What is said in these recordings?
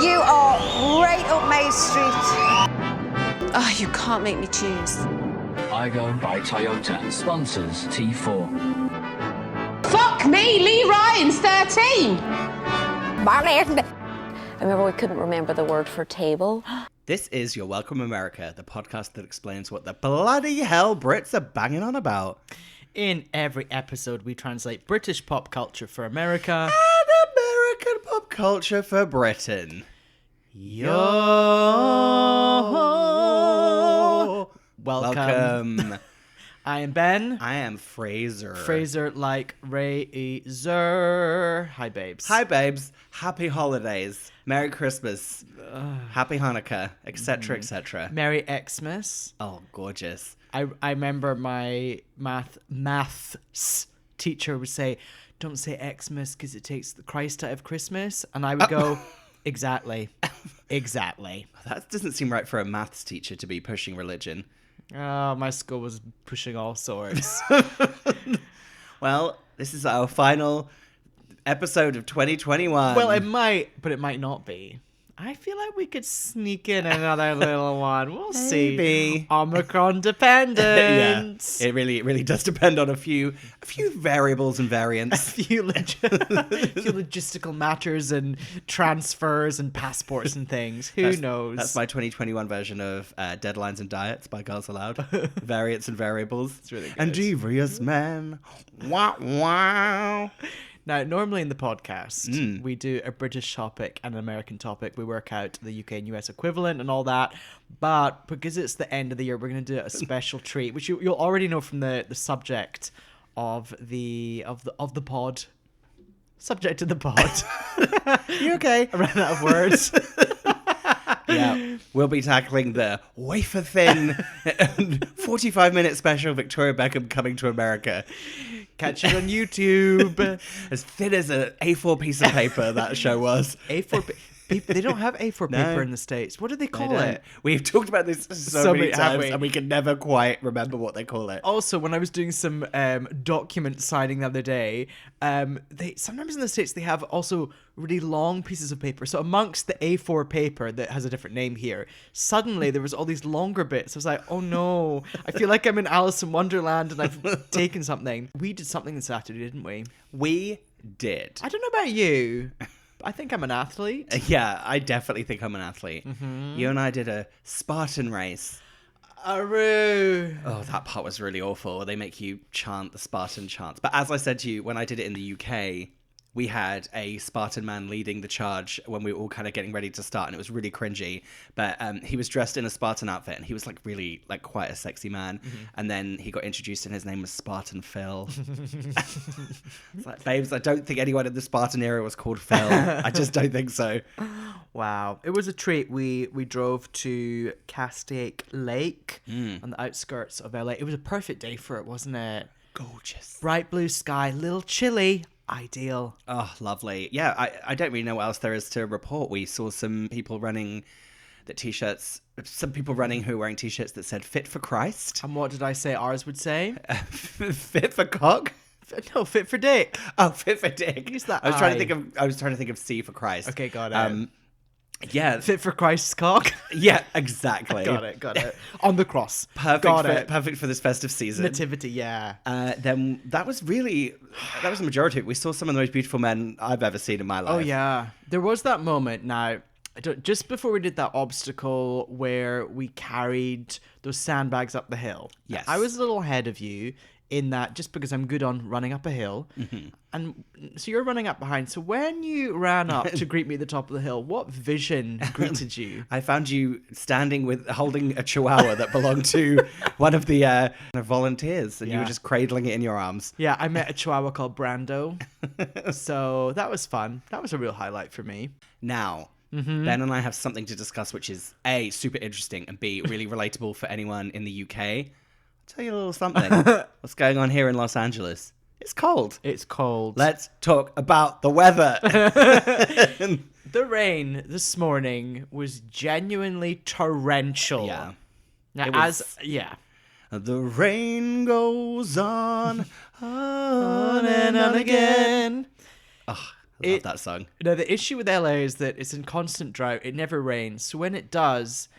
You are right up my street. Oh, you can't make me choose. Igo by Toyota sponsors T4. Fuck me, Lee Ryan's 13. I remember we couldn't remember the word for table. This is Your Welcome America, the podcast that explains what the bloody hell Brits are banging on about. In every episode, we translate British pop culture for America And American pop culture for Britain. Yo! Welcome. I am Ben. I am Fraser. Fraser like Razor. Hi, babes. Hi, babes. Happy holidays. Merry Christmas. Happy Hanukkah, etc., etc. Merry Xmas. Oh, gorgeous. I remember my maths teacher would say, "Don't say Xmas because it takes the Christ out of Christmas," and I would go, "Exactly, exactly." That doesn't seem right for a maths teacher to be pushing religion. Oh, my school was pushing all sorts. Well, this is our final episode of 2021. Well, it might, but it might not be. I feel like we could sneak in another little one. We'll Maybe. see. Omicron dependent. Yeah, it really does depend on a few variables and variants. A few logistical matters and transfers and passports and things. Who knows? That's my 2021 version of Deadlines and Diets by Girls Aloud. Variants and variables. It's really good. And devious men. Wow, wow. Now, normally in the podcast, we do a British topic and an American topic. We work out the UK and US equivalent and all that. But because it's the end of the year, we're going to do a special treat, which you'll already know from the subject of the pod. Subject of the pod. You okay? I ran out of words. Yeah, we'll be tackling the wafer thin 45-minute special Victoria Beckham coming to America. Catch it on YouTube. As thin as an A4 piece of paper that show was. A4 paper. They don't have A4 paper in the States. What do they call it? We've talked about this so many times, we? and we can never quite remember what they call it. Also, when I was doing some document signing the other day, they sometimes in the States they have also really long pieces of paper. So amongst the A4 paper that has a different name here, suddenly there was all these longer bits. I was like, oh no, I feel like I'm in Alice in Wonderland and I've taken something. We did something on Saturday, didn't we? We did. I don't know about you. I think I'm an athlete. Yeah, I definitely think I'm an athlete. Mm-hmm. You and I did a Spartan race. Aroo. Oh, that part was really awful. They make you chant the Spartan chants. But as I said to you, when I did it in the UK, we had a Spartan man leading the charge when we were all kind of getting ready to start, and it was really cringy. But he was dressed in a Spartan outfit, and he was like really like quite a sexy man. Mm-hmm. And then he got introduced, and his name was Spartan Phil. It's like, babes, I don't think anyone in the Spartan era was called Phil. I just don't think so. Wow, it was a treat. We drove to Castaic Lake on the outskirts of LA. It was a perfect day for it, wasn't it? Gorgeous, bright blue sky, little chilly. Ideal. Oh, lovely. Yeah, I don't really know what else there is to report. We saw some people running some people running who were wearing t-shirts that said "Fit for Christ." And what did I say ours would say? Fit for cock? No, fit for dick. Oh, fit for dick. Use that I was trying to think of C for Christ. Okay, got it. Yeah. Fit for Christ's cock. Yeah, exactly. Got it. On the cross. Perfect for this festive season. Nativity, yeah. Then that was the majority of it. We saw some of the most beautiful men I've ever seen in my life. Oh, yeah. There was that moment now, just before we did that obstacle where we carried those sandbags up the hill. Yes. I was a little ahead of you in that just because I'm good on running up a hill. Mm-hmm. And so you're running up behind. So when you ran up to greet me at the top of the hill, what vision greeted you? I found you holding a chihuahua that belonged to one of the volunteers, and you were just cradling it in your arms. Yeah, I met a chihuahua called Brando. So that was fun. That was a real highlight for me. Now, Ben and I have something to discuss which is A, super interesting, and B, really relatable for anyone in the UK. I'll tell you a little something. What's going on here in Los Angeles? It's cold. It's cold. Let's talk about the weather. The rain this morning was genuinely torrential. Yeah. Now, The rain goes on and on again. Oh, I love that song. No, the issue with LA is that it's in constant drought. It never rains. So when it does,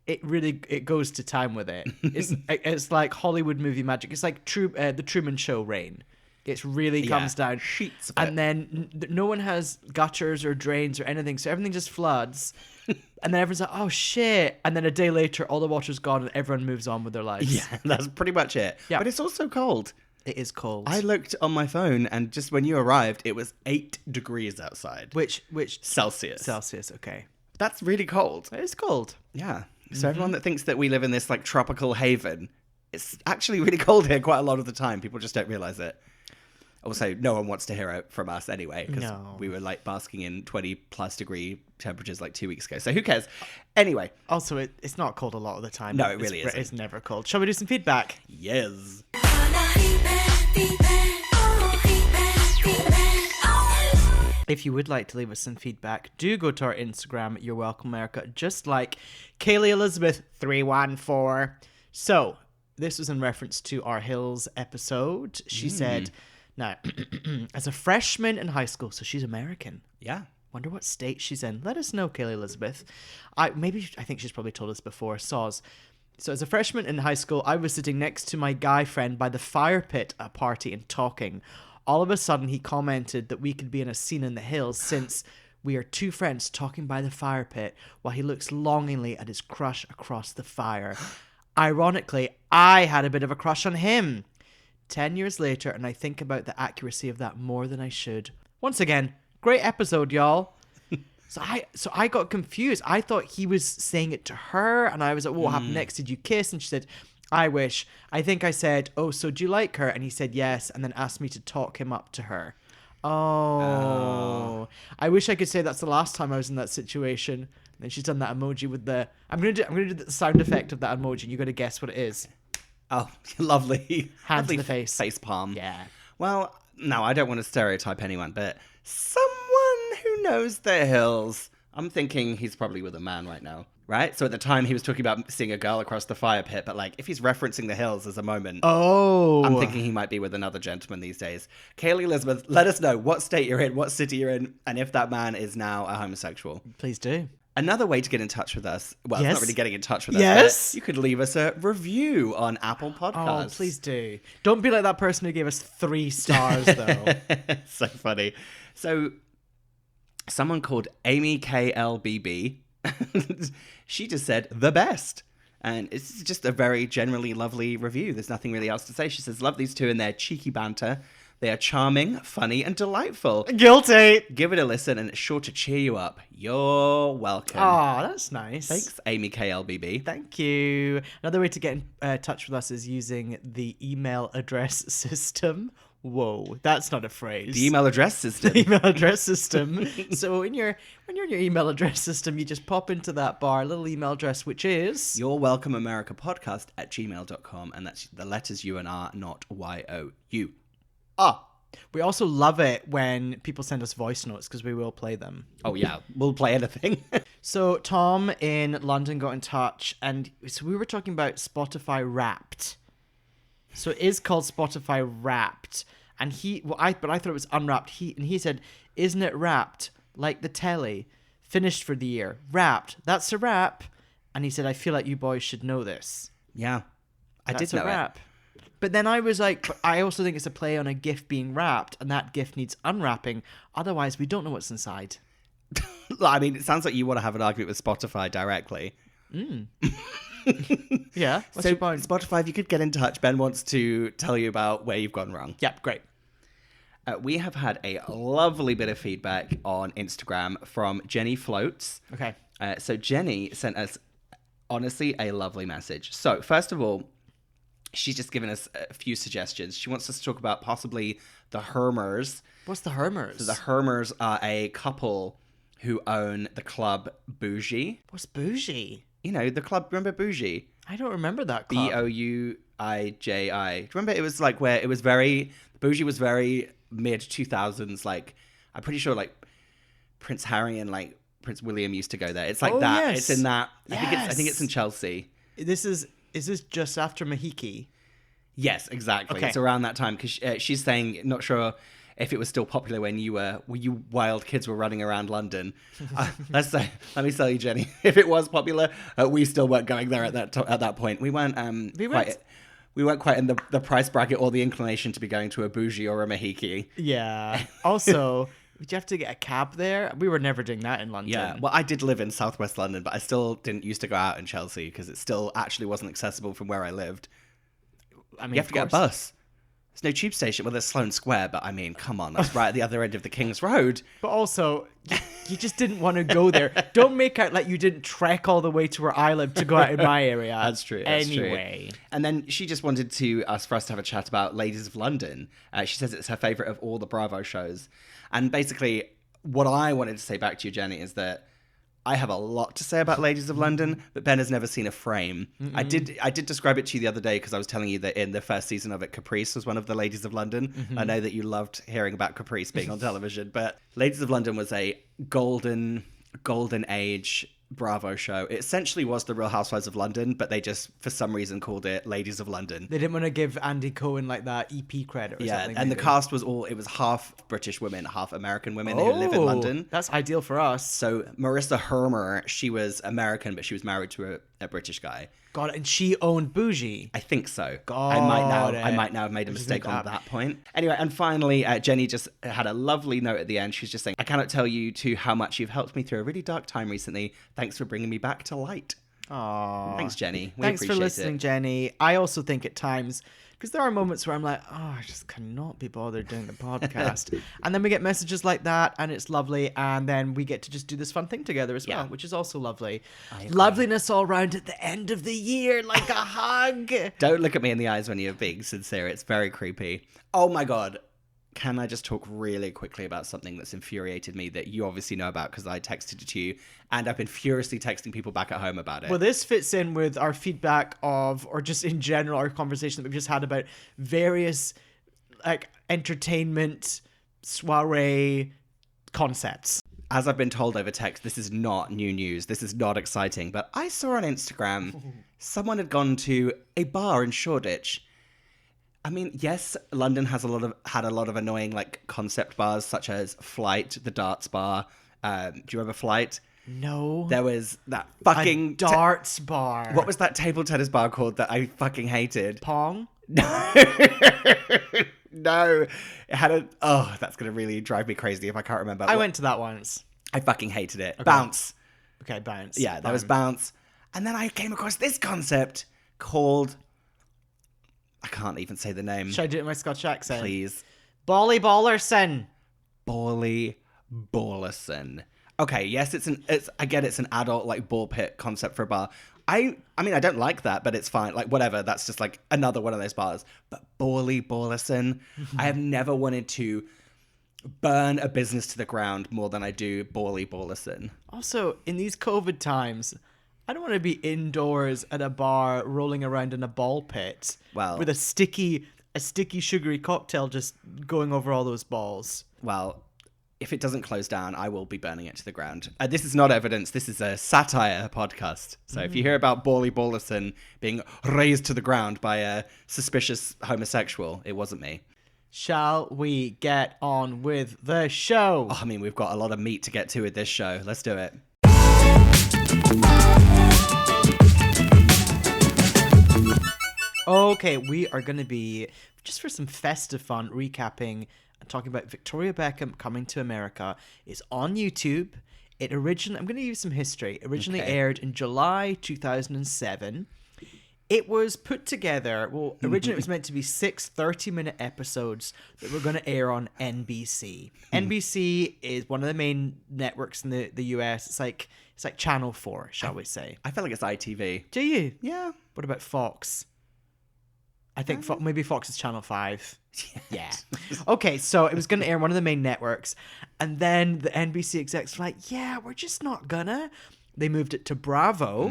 it goes to town with it. It's like Hollywood movie magic. It's like the Truman Show rain. It really comes down. Sheets of and it. then no one has gutters or drains or anything, so everything just floods. And then everyone's like, oh shit. And then a day later, all the water's gone and everyone moves on with their lives. Yeah, that's pretty much it. Yeah. But it's also cold. It is cold. I looked on my phone, and just when you arrived, it was 8 degrees outside. Which Celsius. Celsius, okay. That's really cold. It is cold. Yeah. So everyone that thinks that we live in this like tropical haven, it's actually really cold here quite a lot of the time. People just don't realize it. Also, no one wants to hear it from us anyway, because we were like basking in 20 plus degree temperatures like 2 weeks ago. So who cares? Anyway. Also, it's not cold a lot of the time. No, it really isn't. It's never cold. Shall we do some feedback? Yes. If you would like to leave us some feedback, do go to our Instagram, You're Welcome America, just like Kaylee Elizabeth 314. So, this was in reference to our Hills episode. She said, now, as a freshman in high school, so she's American. Yeah. Wonder what state she's in. Let us know, Kaylee Elizabeth. I think she's probably told us before. Soz. So as a freshman in high school, I was sitting next to my guy friend by the fire pit at a party and talking. All of a sudden, he commented that we could be in a scene in the Hills since we are two friends talking by the fire pit while he looks longingly at his crush across the fire. Ironically, I had a bit of a crush on him. 10 years later, and I think about the accuracy of that more than I should. Once again, great episode, y'all. So I got confused. I thought he was saying it to her, and I was like, what happened next? Did you kiss? And she said, I wish. I think I said, oh, so do you like her? And he said yes, and then asked me to talk him up to her. Oh. I wish I could say that's the last time I was in that situation. And then she's done that emoji with the... I'm gonna do the sound effect of that emoji, and you got to guess what it is. Oh, lovely. Hand lovely to the face. Face palm. Yeah. Well, no, I don't want to stereotype anyone, but someone who knows the Hills. I'm thinking he's probably with a man right now, right? So at the time he was talking about seeing a girl across the fire pit, but like if he's referencing the Hills as a moment, I'm thinking he might be with another gentleman these days. Kaylee Elizabeth, let us know what state you're in, what city you're in, and if that man is now a homosexual. Please do. Another way to get in touch with us, well, Yes. it's not really getting in touch with us, Yes. but you could leave us a review on Apple Podcasts. Oh, please do. Don't be like that person who gave us 3 stars, though. So funny. So, someone called Amy KLBB, she just said, the best. And it's just a very generally lovely review. There's nothing really else to say. She says, love these two and their cheeky banter. They are charming, funny, and delightful. Guilty. Give it a listen, and it's sure to cheer you up. You're welcome. Oh, that's nice. Thanks, Amy KLBB. Thank you. Another way to get in touch with us is using the email address system. Whoa, that's not a phrase. The email address system. Email address system. So when you're in your email address system, you just pop into that bar, little email address, which is Your Welcome America Podcast at gmail.com, and that's the letters U and R, not YOU. We also love it when people send us voice notes because we will play them. Oh yeah, we'll play anything. So Tom in London got in touch, and so we were talking about Spotify Wrapped. So it is called Spotify Wrapped, and I thought it was Unwrapped. He said, "Isn't it wrapped like the telly? Finished for the year. Wrapped. That's a wrap." And he said, "I feel like you boys should know this." Yeah, I That's did know a wrap. But then I was like, but I also think it's a play on a gift being wrapped, and that gift needs unwrapping. Otherwise, we don't know what's inside. it. I mean, it sounds like you want to have an argument with Spotify directly. Yeah. What's So your point? Spotify, if you could get in touch, Ben wants to tell you about where you've gone wrong. Yep. Great. We have had a lovely bit of feedback on Instagram from Jenny Floats. Okay. So Jenny sent us, honestly, a lovely message. So first of all, she's just given us a few suggestions. She wants us to talk about possibly the Hermers. What's the Hermers? So the Hermers are a couple who own the club Bougie. What's bougie? You know, the club, remember Bougie? I don't remember that club. Bouiji. Do you remember it was like where it was very, Bougie was very mid 2000s, like, I'm pretty sure like Prince Harry and like Prince William used to go there. It's like that. Yes. It's in that. Yes. I think it's in Chelsea. Is this just after Mahiki? Yes, exactly. Okay. It's around that time because she's saying, not sure if it was still popular when you wild kids were running around London. Let me tell you, Jenny, if it was popular, we still weren't going there at that point. We weren't we weren't quite in the price bracket or the inclination to be going to a bougie or a mahiki. Yeah. Also, did you have to get a cab there? We were never doing that in London. Yeah, well, I did live in southwest London, but I still didn't used to go out in Chelsea because it still actually wasn't accessible from where I lived. I mean, You have to get a bus. There's no tube station. Well, there's Sloane Square, but I mean, come on, that's right at the other end of the King's Road. But also, you just didn't want to go there. Don't make out like you didn't trek all the way to where I live to go out in my area. That's true. Anyway. And then she just wanted for us to have a chat about Ladies of London. She says it's her favourite of all the Bravo shows. And basically, what I wanted to say back to you, Jenny, is that I have a lot to say about Ladies of London, but Ben has never seen a frame. I did describe it to you the other day because I was telling you that in the first season of it, Caprice was one of the Ladies of London. I know that you loved hearing about Caprice being on television, but Ladies of London was a golden age Bravo show. It essentially was the Real Housewives of London, but they just, for some reason, called it Ladies of London. They didn't want to give Andy Cohen like that EP credit or something. Yeah, and the cast was half British women, half American women who live in London. That's ideal for us. So Marissa Hermer, she was American, but she was married to a British guy. God, and she owned Bougie. I think so. God, I might now have made a mistake on that point. Anyway, and finally, Jenny just had a lovely note at the end. She's just saying, I cannot tell you how much you've helped me through a really dark time recently. Thanks for bringing me back to light. Aww. Thanks, Jenny. Thanks for listening, Jenny. I also think at times, because there are moments where I'm like, I just cannot be bothered doing the podcast. And then we get messages like that, and it's lovely. And then we get to just do this fun thing together as well, which is also lovely. Loveliness all round at the end of the year, like a hug. Don't look at me in the eyes when you're being sincere. It's very creepy. Oh my God. Can I just talk really quickly about something that's infuriated me that you obviously know about because I texted it to you and I've been furiously texting people back at home about it? Well, this fits in with our feedback or just in general, our conversation that we've just had about various like entertainment soiree concepts. As I've been told over text, this is not new news. This is not exciting. But I saw on Instagram someone had gone to a bar in Shoreditch. I mean, yes, London has had a lot of annoying like concept bars such as Flight, the darts bar. Do you remember Flight? No. There was that fucking darts bar. What was that table tennis bar called that I fucking hated? Pong? No. No. It had that's going to really drive me crazy if I can't remember. I went to that once. I fucking hated it. Okay. Bounce. Okay, Bounce. Yeah, there was Bounce. And then I came across this concept called... I can't even say the name. Should I do it in my Scotch accent? Please. Bolly Ballerson. Bolly Ballerson. Okay, yes, I get it's an adult like ball pit concept for a bar. I mean I don't like that, but it's fine. Like whatever, that's just like another one of those bars. But Bolly Ballerson, I have never wanted to burn a business to the ground more than I do Bolly Ballerson. Also, in these COVID times, I don't want to be indoors at a bar rolling around in a ball pit with a sticky sugary cocktail just going over all those balls. Well, if it doesn't close down, I will be burning it to the ground. This is not evidence. This is a satire podcast. So if you hear about Bolly Ballerson being razed to the ground by a suspicious homosexual, it wasn't me. Shall we get on with the show? Oh, I mean, we've got a lot of meat to get to with this show. Let's do it. Okay, we are going to be, just for some festive fun, recapping and talking about Victoria Beckham coming to America. It's on YouTube. I'm going to give you some history. Originally aired in July 2007. It was put together, originally it was meant to be 6 30-minute episodes that were going to air on NBC. NBC is one of the main networks in the US. It's like Channel 4, shall we say. I feel like it's ITV. Do you? Yeah. What about Fox? I think maybe Fox is Channel 5. Yeah. Okay, so it was going to air on one of the main networks. And then the NBC execs were like, yeah, we're just not gonna. They moved it to Bravo.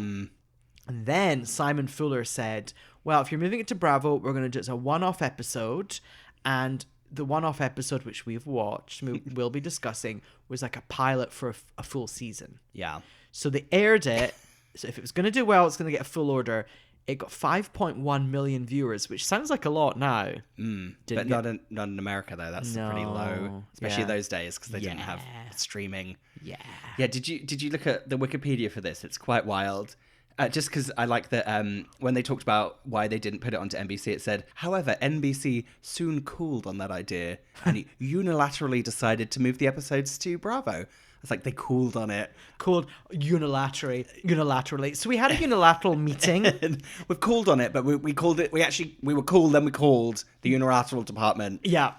And then Simon Fuller said, well, if you're moving it to Bravo, we're going to do it as a one-off episode. And the one-off episode, which we've watched, we'll be discussing, was like a pilot for a full season. Yeah. So they aired it. So if it was going to do well, it's going to get a full order. It got 5.1 million viewers, which sounds like a lot now. But not in America though. That's pretty low, No, especially yeah. those days because they didn't have streaming. Yeah. Yeah. Did you look at the Wikipedia for this? It's quite wild. Just because I like that when they talked about why they didn't put it onto NBC, it said, however, NBC soon cooled on that idea and unilaterally decided to move the episodes to Bravo. It's like they cooled on it. Cooled unilaterally. So we had a unilateral meeting. We've cooled on it, but we called it. We were cool, then we called the unilateral department. Yeah.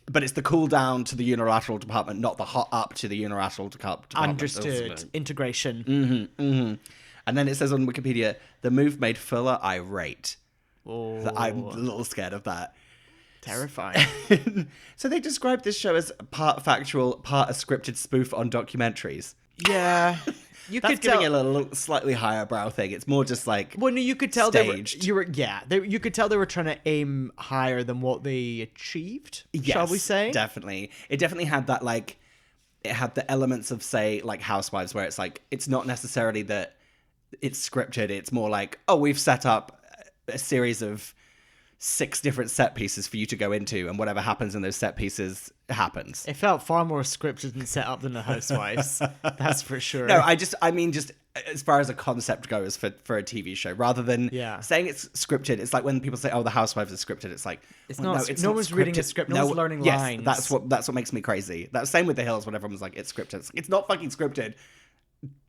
But it's the cool down to the unilateral department, not the hot up to the unilateral department. Understood. Integration. And then it says on Wikipedia, the move made Fuller irate. Oh, So I'm a little scared of that. terrifying. So they described this show as part factual, part a scripted spoof on documentaries. Yeah. You That's could giving tell. it a little slightly higher brow thing. It's more just like Well, no, you could tell staged. you could tell they were trying to aim higher than what they achieved. Shall we Yes, say? Definitely. It definitely had that like it had the elements of say like Housewives where it's like it's not necessarily that it's scripted. It's more like, oh, we've set up a series of 6 different set pieces for you to go into, and whatever happens in those set pieces happens. It felt far more scripted and set up than the Housewives. That's for sure. No, I mean just as far as a concept goes for a TV show, rather than saying it's scripted. It's like when people say, "Oh, the Housewives is scripted." It's like It's well, not. No, No one's reading a script. No one's learning yes, lines. That's what makes me crazy. That's same with The Hills when everyone's like, "It's scripted." It's not fucking scripted.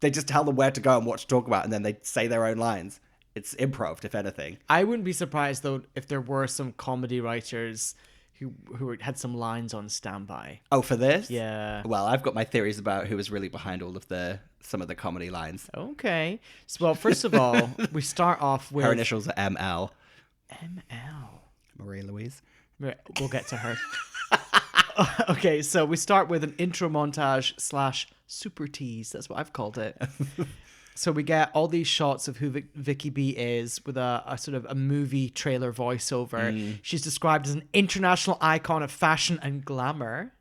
They just tell them where to go and what to talk about, and then they say their own lines. It's improv, if anything. I wouldn't be surprised though if there were some comedy writers who had some lines on standby. Oh, for this? Yeah. Well, I've got my theories about who was really behind all of some of the comedy lines. Okay. So, well, first of all, we start off with Her initials are ML. ML. Maria Louise. We'll get to her. Okay, so we start with an intro montage / super tease. That's what I've called it. So we get all these shots of who Vicky B is with a sort of a movie trailer voiceover. She's described as an international icon of fashion and glamour.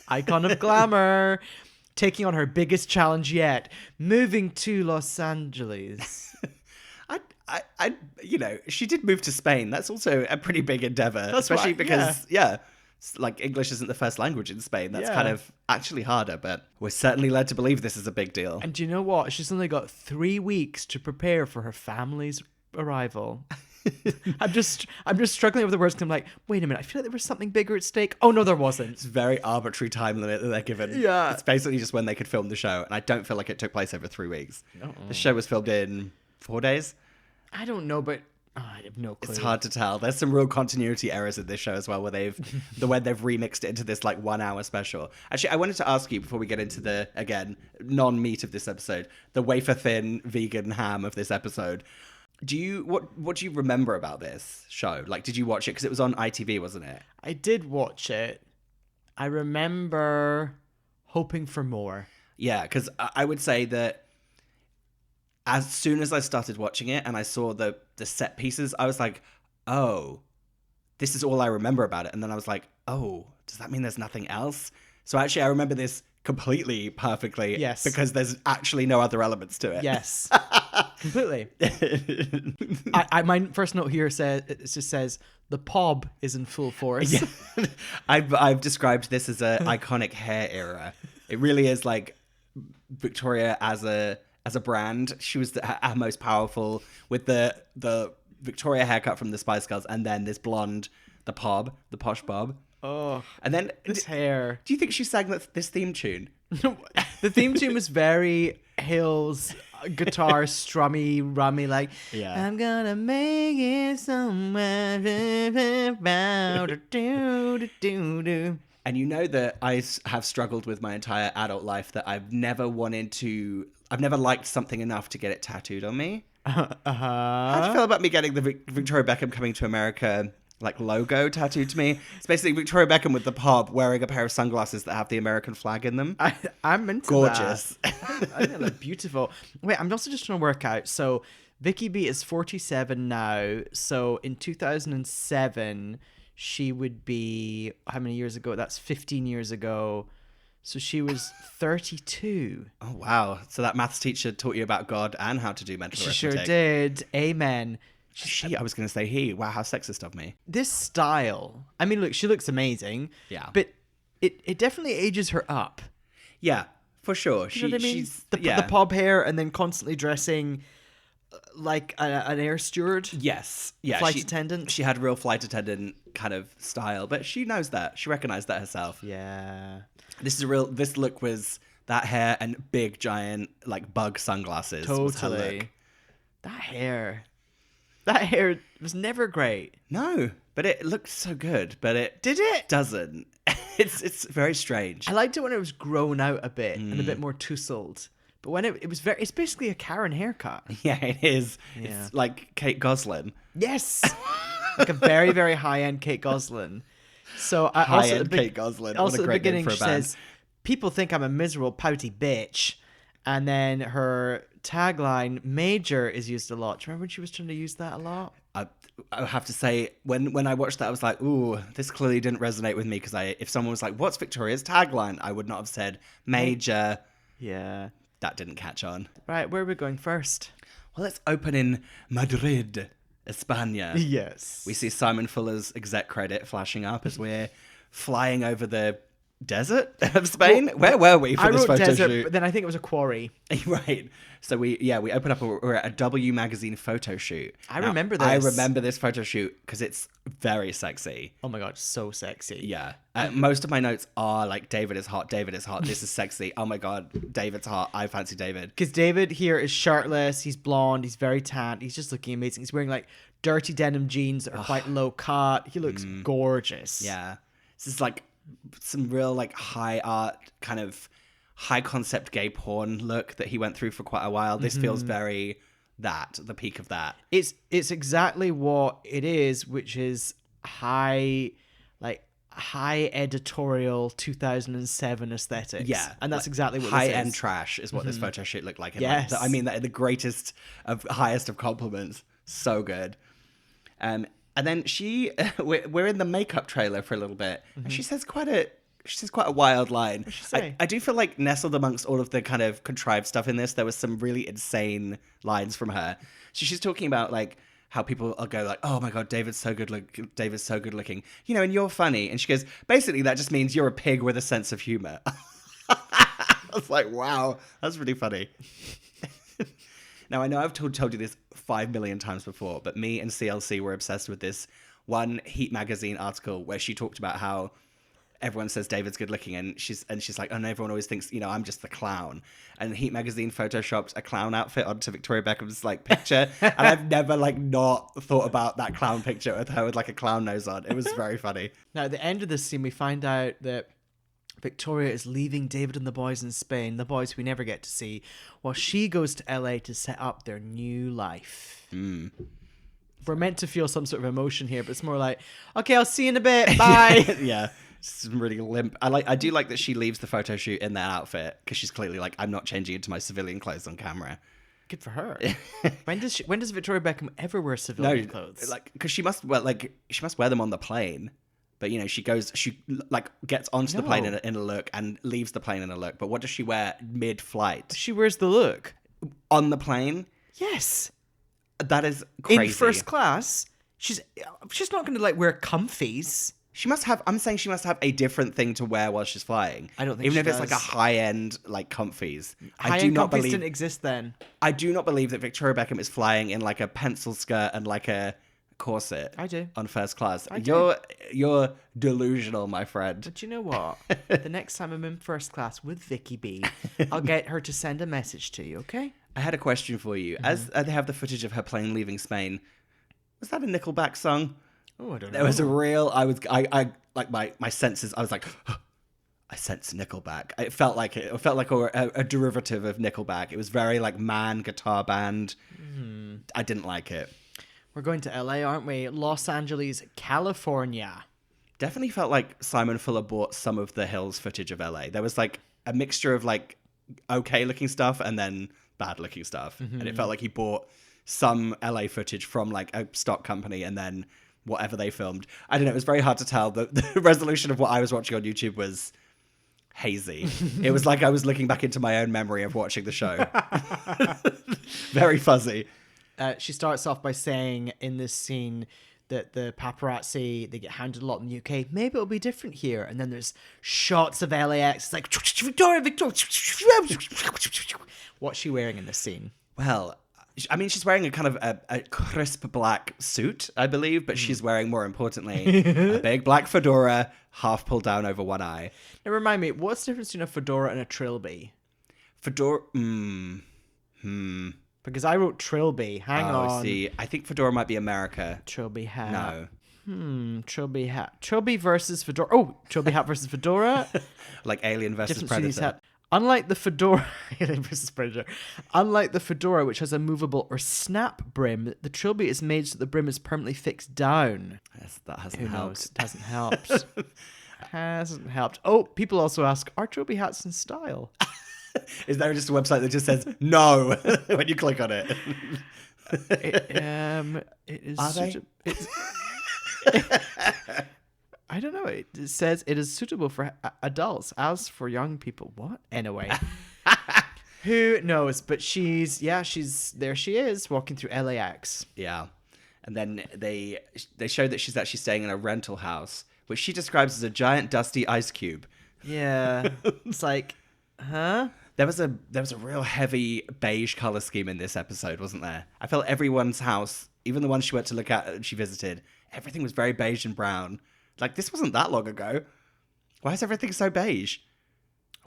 Icon of glamour. Taking on her biggest challenge yet, moving to Los Angeles. I she did move to Spain. That's also a pretty big endeavor, especially because like English isn't the first language in Spain. That's kind of actually harder, but we're certainly led to believe this is a big deal. And do you know what? She's only got 3 weeks to prepare for her family's arrival. I'm just struggling with the words because I'm like, wait a minute, I feel like there was something bigger at stake. Oh no, there wasn't. It's a very arbitrary time limit that they're given. Yeah. It's basically just when they could film the show, and I don't feel like it took place over 3 weeks. The show was filmed in 4 days. I don't know, but I have no clue. It's hard to tell. There's some real continuity errors in this show as well, where they've remixed it into this like 1 hour special. Actually, I wanted to ask you before we get into the again non-meat of this episode, the wafer thin vegan ham of this episode. What do you remember about this show? Like, did you watch it because it was on ITV, wasn't it? I did watch it. I remember hoping for more. Yeah, because I would say that as soon as I started watching it and I saw the set pieces, I was like, oh, this is all I remember about it. And then I was like, oh, does that mean there's nothing else? So actually, I remember this completely perfectly. Yes. Because there's actually no other elements to it. Yes. Completely. My first note here says the pob is in full force. Yeah. I've described this as an iconic hair era. It really is like Victoria as a brand. She was our most powerful with the Victoria haircut from the Spice Girls, and then this blonde, the posh bob. Oh, and then this hair. Do you think she sang this theme tune? The theme tune was very Hills guitar strummy rummy like I'm gonna make it somewhere. And you know that I have struggled with my entire adult life that I've never liked something enough to get it tattooed on me. How do you feel about me getting the Victoria Beckham Coming to America like logo tattooed to me? It's basically Victoria Beckham with the pob wearing a pair of sunglasses that have the American flag in them. I'm into gorgeous. That. I think they look beautiful. Wait, I'm also just trying to work out. So Vicky B is 47 now. So in 2007, she would be how many years ago? That's 15 years ago. So she was 32. Oh, wow. So that maths teacher taught you about God and how to do mental She arithmetic. sure did. Amen. She, I was going to say he. Wow, how sexist of me. This style, I mean, look, she looks amazing. Yeah. But it definitely ages her up. Yeah, for sure. You know what I mean? She's The bob hair and then constantly dressing like an air steward. Yes. Yeah. Flight attendant. She had real flight attendant kind of style, but she knows that. She recognized that herself. Yeah. This look was that hair and big giant like bug sunglasses. Was her Totally. look. That hair was never great. No, but it looked so good, but it Did it? doesn't. It's very strange. I liked it when it was grown out a bit and a bit more tousled. But when it's basically a Karen haircut. Yeah, it is. Yeah. It's like Kate Goslin. Yes. Like a very, very high-end Kate Goslin. So High-end Kate Goslin. What Also a at the great name beginning for a she band. says, people think I'm a miserable, pouty bitch. And then her tagline, major, is used a lot. Do you remember when she was trying to use that a lot? I have to say, when I watched that, I was like, ooh, this clearly didn't resonate with me because if someone was like, what's Victoria's tagline? I would not have said major. Yeah. That didn't catch on. Right, where are we going first? Well, let's open in Madrid, España. Yes. We see Simon Fuller's exec credit flashing up as we're flying over the desert of Spain. Where were we for I this wrote photo desert, shoot? but then I think it was a quarry. Right. So we open up. We're at a W magazine photo shoot. I remember this. I remember this photo shoot because it's very sexy. Oh my god, so sexy. Yeah. Most of my notes are like, David is hot. David is hot. This is sexy. Oh my god, David's hot. I fancy David. Because David here is shirtless, he's blonde, he's very tanned, he's just looking amazing. He's wearing like dirty denim jeans that are quite low cut. He looks gorgeous. Yeah. This is like some real like high art kind of high concept gay porn look that he went through for quite a while. This feels very the peak of that. It's exactly what it is, which is high editorial 2007 aesthetics. Yeah. And that's like, exactly what high this end is. trash is what this photo shoot looked like. And Yes. I mean that in the greatest of highest of compliments. So good. And then we're in the makeup trailer for a little bit, and she says quite a wild line. What'd she say? I do feel like nestled amongst all of the kind of contrived stuff in this, there was some really insane lines from her. So she's talking about like how people will go like, "Oh my god, David's so good looking," you know, and you're funny. And she goes, basically that just means you're a pig with a sense of humor. I was like, wow, that's really funny. Now, I know I've told you this 5 million times before, but me and CLC were obsessed with this one Heat magazine article where she talked about how everyone says David's good looking, and she's like, oh, and everyone always thinks, you know, I'm just the clown. And Heat magazine photoshopped a clown outfit onto Victoria Beckham's like picture, and I've never like not thought about that clown picture with her with like a clown nose on. It was very funny. Now, at the end of this scene, we find out that Victoria is leaving David and the boys in Spain, the boys we never get to see, while she goes to LA to set up their new life. We're meant to feel some sort of emotion here, but it's more like, okay, I'll see you in a bit. Bye. Yeah. Just really limp. I do like that she leaves the photo shoot in that outfit because she's clearly like, I'm not changing into my civilian clothes on camera. Good for her. When does Victoria Beckham ever wear civilian clothes? Like, because she must wear them on the plane. But, you know, she like gets onto the plane in a look and leaves the plane in a look. But what does she wear mid-flight? She wears the look. On the plane? Yes. That is crazy. In first class, she's not going to like wear comfies. I'm saying she must have a different thing to wear while she's flying. I don't think Even she if it's like a does. high-end, like, comfies. High-end comfies didn't exist then. I do not believe that Victoria Beckham is flying in like a pencil skirt and like a corset. I do. On first class. I do. You're delusional, my friend. But you know what? The next time I'm in first class with Vicky B, I'll get her to send a message to you, okay? I had a question for you. As they have the footage of her plane leaving Spain, was that a Nickelback song? Oh, I don't know. There was a real. I like my senses. I was like, I sense Nickelback. It felt like a derivative of Nickelback. It was very like guitar band. I didn't like it. We're going to LA, aren't we? Los Angeles, California. Definitely felt like Simon Fuller bought some of the Hills footage of LA. There was like a mixture of like okay looking stuff and then bad looking stuff. And it felt like he bought some LA footage from like a stock company and then whatever they filmed. I don't know. It was very hard to tell. The resolution of what I was watching on YouTube was hazy. It was like I was looking back into my own memory of watching the show. Very fuzzy. She starts off by saying in this scene that the paparazzi, they get hounded a lot in the UK. Maybe it'll be different here. And then there's shots of LAX. It's like, Victoria. What's she wearing in this scene? Well, I mean, she's wearing a kind of a crisp black suit, I believe, but she's wearing, more importantly, a big black fedora, half pulled down over one eye. Now, remind me, what's the difference between a fedora and a trilby? Fedora, Because I wrote trilby. Hang on. See, I think fedora might be America. Trilby hat. No. Trilby hat. Trilby versus fedora. Oh, trilby hat versus fedora. Like Alien versus Difference between these Predator. hat. Unlike the fedora, Alien versus Predator. Unlike the fedora, which has a movable or snap brim, the trilby is made so the brim is permanently fixed down. Yes, that hasn't Who helped. knows? It hasn't helped. Hasn't helped. Oh, people also ask, are trilby hats in style? Is there just a website that just says no when you click on it? It is. Are they? I don't know. It says it is suitable for adults, as for young people. What? Anyway. Who knows? But she's there she is, walking through LAX. Yeah. And then they show that she's actually staying in a rental house, which she describes as a giant dusty ice cube. Yeah. It's like, huh? There was a real heavy beige color scheme in this episode, wasn't there? I felt everyone's house, even the one she went to look at and she visited, everything was very beige and brown. Like, this wasn't that long ago. Why is everything so beige?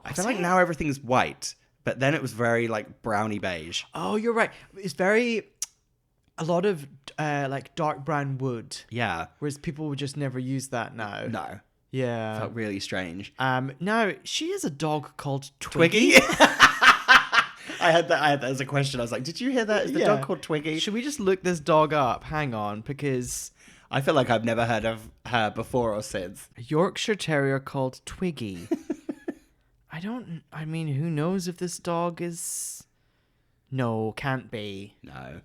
I feel like now everything's white, but then it was very, like, browny beige. Oh, you're right. It's a lot of, like, dark brown wood. Yeah. Whereas people would just never use that now. No. Yeah. Felt really strange. Now, she has a dog called Twiggy. Twiggy? I had that as a question. I was like, did you hear that? Is the dog called Twiggy? Should we just look this dog up? Hang on, because... I feel like I've never heard of her before or since. A Yorkshire Terrier called Twiggy. I mean, who knows if this dog is... No, can't be.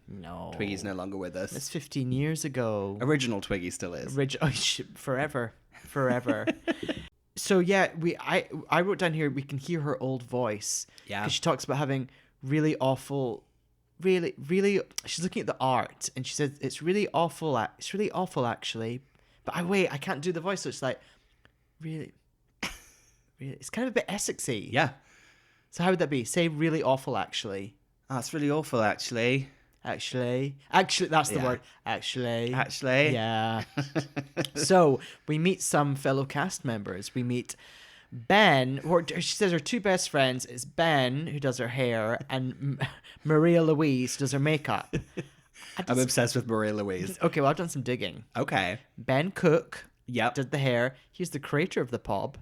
No. Twiggy's no longer with us. That's 15 years ago. Original Twiggy still is. Forever. So yeah, I wrote down here, we can hear her old voice. Yeah. Because she talks about having really awful... Really, she's looking at the art and she says it's really awful. It's really awful, actually. But I can't do the voice, so it's like really. It's kind of a bit Essexy. Yeah. So how would that be? Say really awful, actually. Oh, it's really awful, actually. Actually, that's the word. Actually. Yeah. So we meet some fellow cast members. We meet Ben, or she says her two best friends is Ben, who does her hair, and Maria Louise, who does her makeup. I'm obsessed with Maria Louise. Okay, well, I've done some digging. Okay. Ben Cook Yep. did the hair. He's the creator of the pub.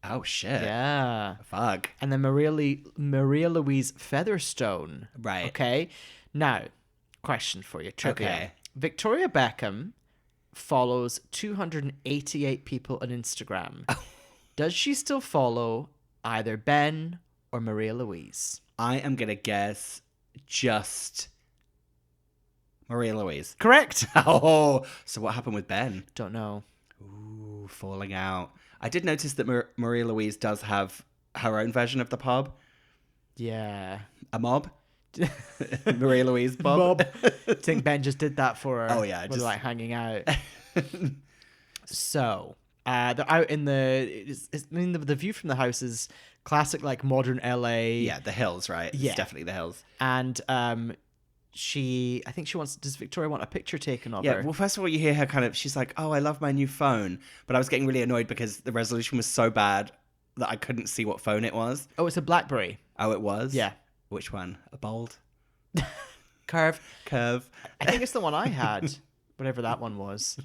Oh, shit. Yeah. Fuck. And then Maria Louise Featherstone. Right. Okay. Now, question for you. Trivia. Okay. Victoria Beckham follows 288 people on Instagram. Does she still follow either Ben or Maria Louise? I am going to guess just Maria Louise. Correct. Oh, so what happened with Ben? Don't know. Ooh, falling out. I did notice that Maria Louise does have her own version of the pub. Yeah. A mob? Maria Louise pub? I think Ben just did that for her. Oh, yeah, When just- they're like hanging out. So, they're out in the view from the house is classic, like, modern LA. Yeah, the hills, right? Yeah. It's definitely the hills. And I think does Victoria want a picture taken of Yeah, her? well, first of all, you hear her kind of, she's like, oh, I love my new phone. But I was getting really annoyed because the resolution was so bad that I couldn't see what phone it was. Oh, it's a BlackBerry. Oh, it was? Yeah. Which one? A bold? Curve. I I think it's the one I had, whatever that one was.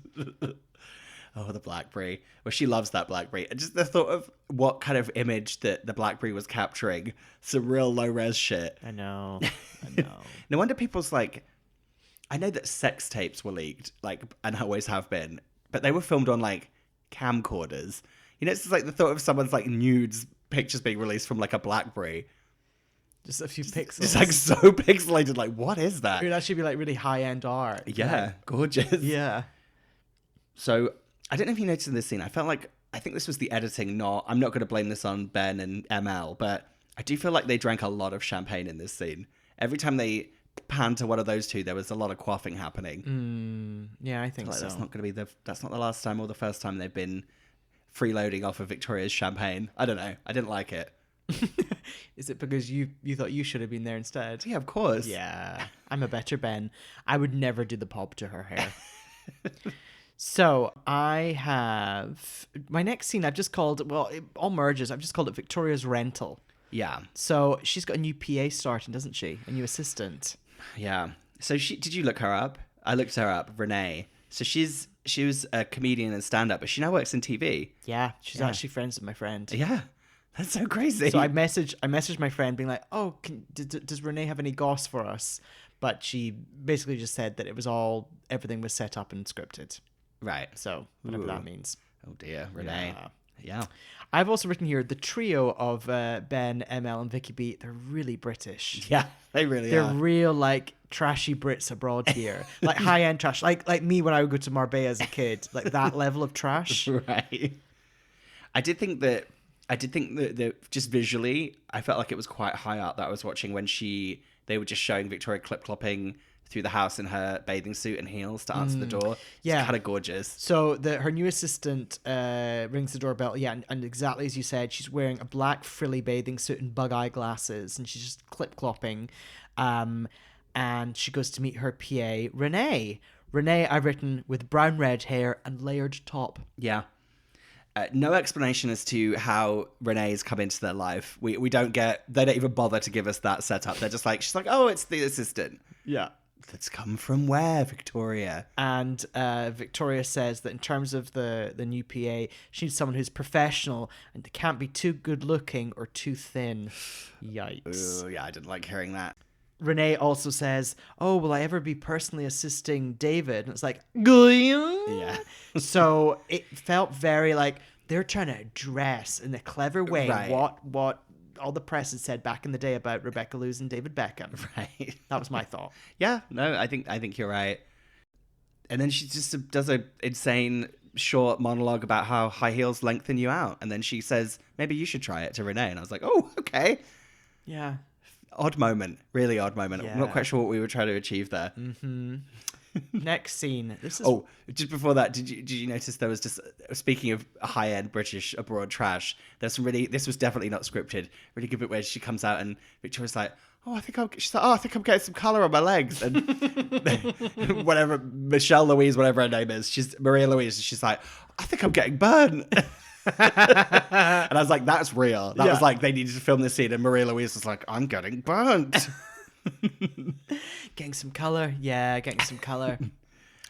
Oh, the BlackBerry. Well, she loves that BlackBerry. And just the thought of what kind of image that the BlackBerry was capturing. Some real low-res shit. I know. No wonder people's like... I know that sex tapes were leaked, like, and always have been. But they were filmed on, like, camcorders. You know, it's just like the thought of someone's, like, nudes pictures being released from, like, a BlackBerry. Just a few pixels. It's, like, so pixelated. Like, what is that? It would actually be, like, really high-end art. Yeah, gorgeous. Yeah. So... I don't know if you noticed in this scene, I felt like I think this was the editing, I'm not going to blame this on Ben and ML, but I do feel like they drank a lot of champagne in this scene. Every time they panned to one of those two, there was a lot of quaffing happening. Yeah, I think Like, so. that's not going to be that's not the last time or the first time they've been freeloading off of Victoria's champagne. I don't know. I didn't like it. Is it because you thought you should have been there instead? Yeah, of course. Yeah, I'm a better Ben. I would never do the pop to her hair. So I have my next scene. I've just called, well, it all merges. I've just called it Victoria's rental. Yeah. So she's got a new PA starting, doesn't she? A new assistant. Yeah. So did you look her up? I looked her up, Renee. So she was a comedian and stand-up, but she now works in TV. Yeah, she's actually friends with my friend. Yeah. That's so crazy. So I messaged my friend being like, "Oh, does Renee have any goss for us?" But she basically just said that everything was set up and scripted. Right. So whatever that means. Oh dear, Renee. Yeah. I've also written here the trio of Ben, ML, and Vicky B. They're really British. Yeah, they really They're are. real like trashy Brits abroad here, like high end trash, like me when I would go to Marbella as a kid, like that level of trash. Right. I did think that just visually, I felt like it was quite high art that I was watching when they were just showing Victoria clip-clopping through the house in her bathing suit and heels to answer the door. Yeah. It's kind of gorgeous. So her new assistant rings the doorbell. Yeah, and exactly as you said, she's wearing a black frilly bathing suit and bug eye glasses, and she's just clip-clopping. And she goes to meet her PA, Renee. Renee, I've written, with brown red hair and layered top. Yeah. No explanation as to how Renee's come into their life. They don't even bother to give us that setup. They're just like, she's like, oh, it's the assistant. Yeah. That's come from where, Victoria? And Victoria says that in terms of the new PA, she needs someone who's professional and they can't be too good looking or too thin. Yikes. Ooh, yeah, I didn't like hearing that. Renee also says, oh, will I ever be personally assisting David? And it's like, yeah. So it felt very like they're trying to address in a clever way what all the press had said back in the day about Rebecca losing David Beckham. Right. That was my thought. Yeah, no, I think you're right. And then she just does a insane short monologue about how high heels lengthen you out. And then she says, maybe you should try it to Renee. And I was like, oh, okay. Yeah. Odd moment. Really odd moment. Yeah. I'm not quite sure what we were trying to achieve there. Mm-hmm. Next scene. This is... Oh, just before that, did you notice there was just, speaking of high-end British abroad trash, there's some this was definitely not scripted, really good bit where she comes out and Victoria's like, she's like, I think I'm getting some colour on my legs. And whatever, Michelle Louise, whatever her name is, Maria Louise, she's like, I think I'm getting burned. And I was like, that's real. That was like, they needed to film this scene, and Maria Louise was like, I'm getting burnt. Getting some colour. Yeah, getting some colour.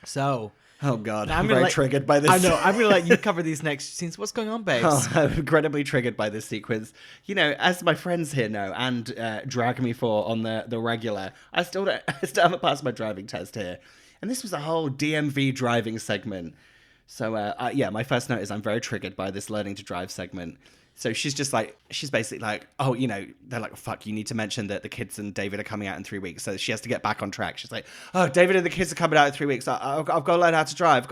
So... Oh, God. I'm very triggered by this. I know. I'm going to let you cover these next scenes. What's going on, babes? Oh, I'm incredibly triggered by this sequence. You know, as my friends here know, and drag me for on the regular, I still haven't passed my driving test here. And this was a whole DMV driving segment. So, my first note is I'm very triggered by this learning to drive segment. So she's basically like, oh, you know, they're like, fuck, you need to mention that the kids and David are coming out in 3 weeks. So she has to get back on track. She's like, oh, David and the kids are coming out in 3 weeks. I've got to learn how to drive.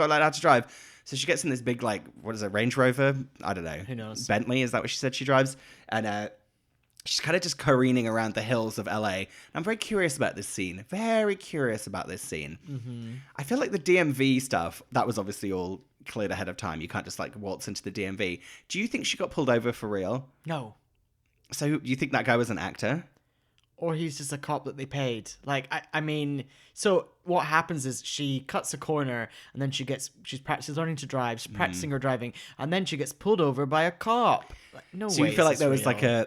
So she gets in this big, like, what is it, Range Rover? I don't know. Who knows? Bentley, is that what she said she drives? And she's kind of just careening around the hills of LA. I'm very curious about this scene. Mm-hmm. I feel like the DMV stuff, that was obviously all cleared ahead of time. You can't just like waltz into the DMV. Do you think she got pulled over for real? No. So do you think that guy was an actor? Or he's just a cop that they paid. Like, I mean, so what happens is she cuts a corner and then she's learning to drive. She's practicing her driving. And then she gets pulled over by a cop. Like, no way. So you feel like there was real.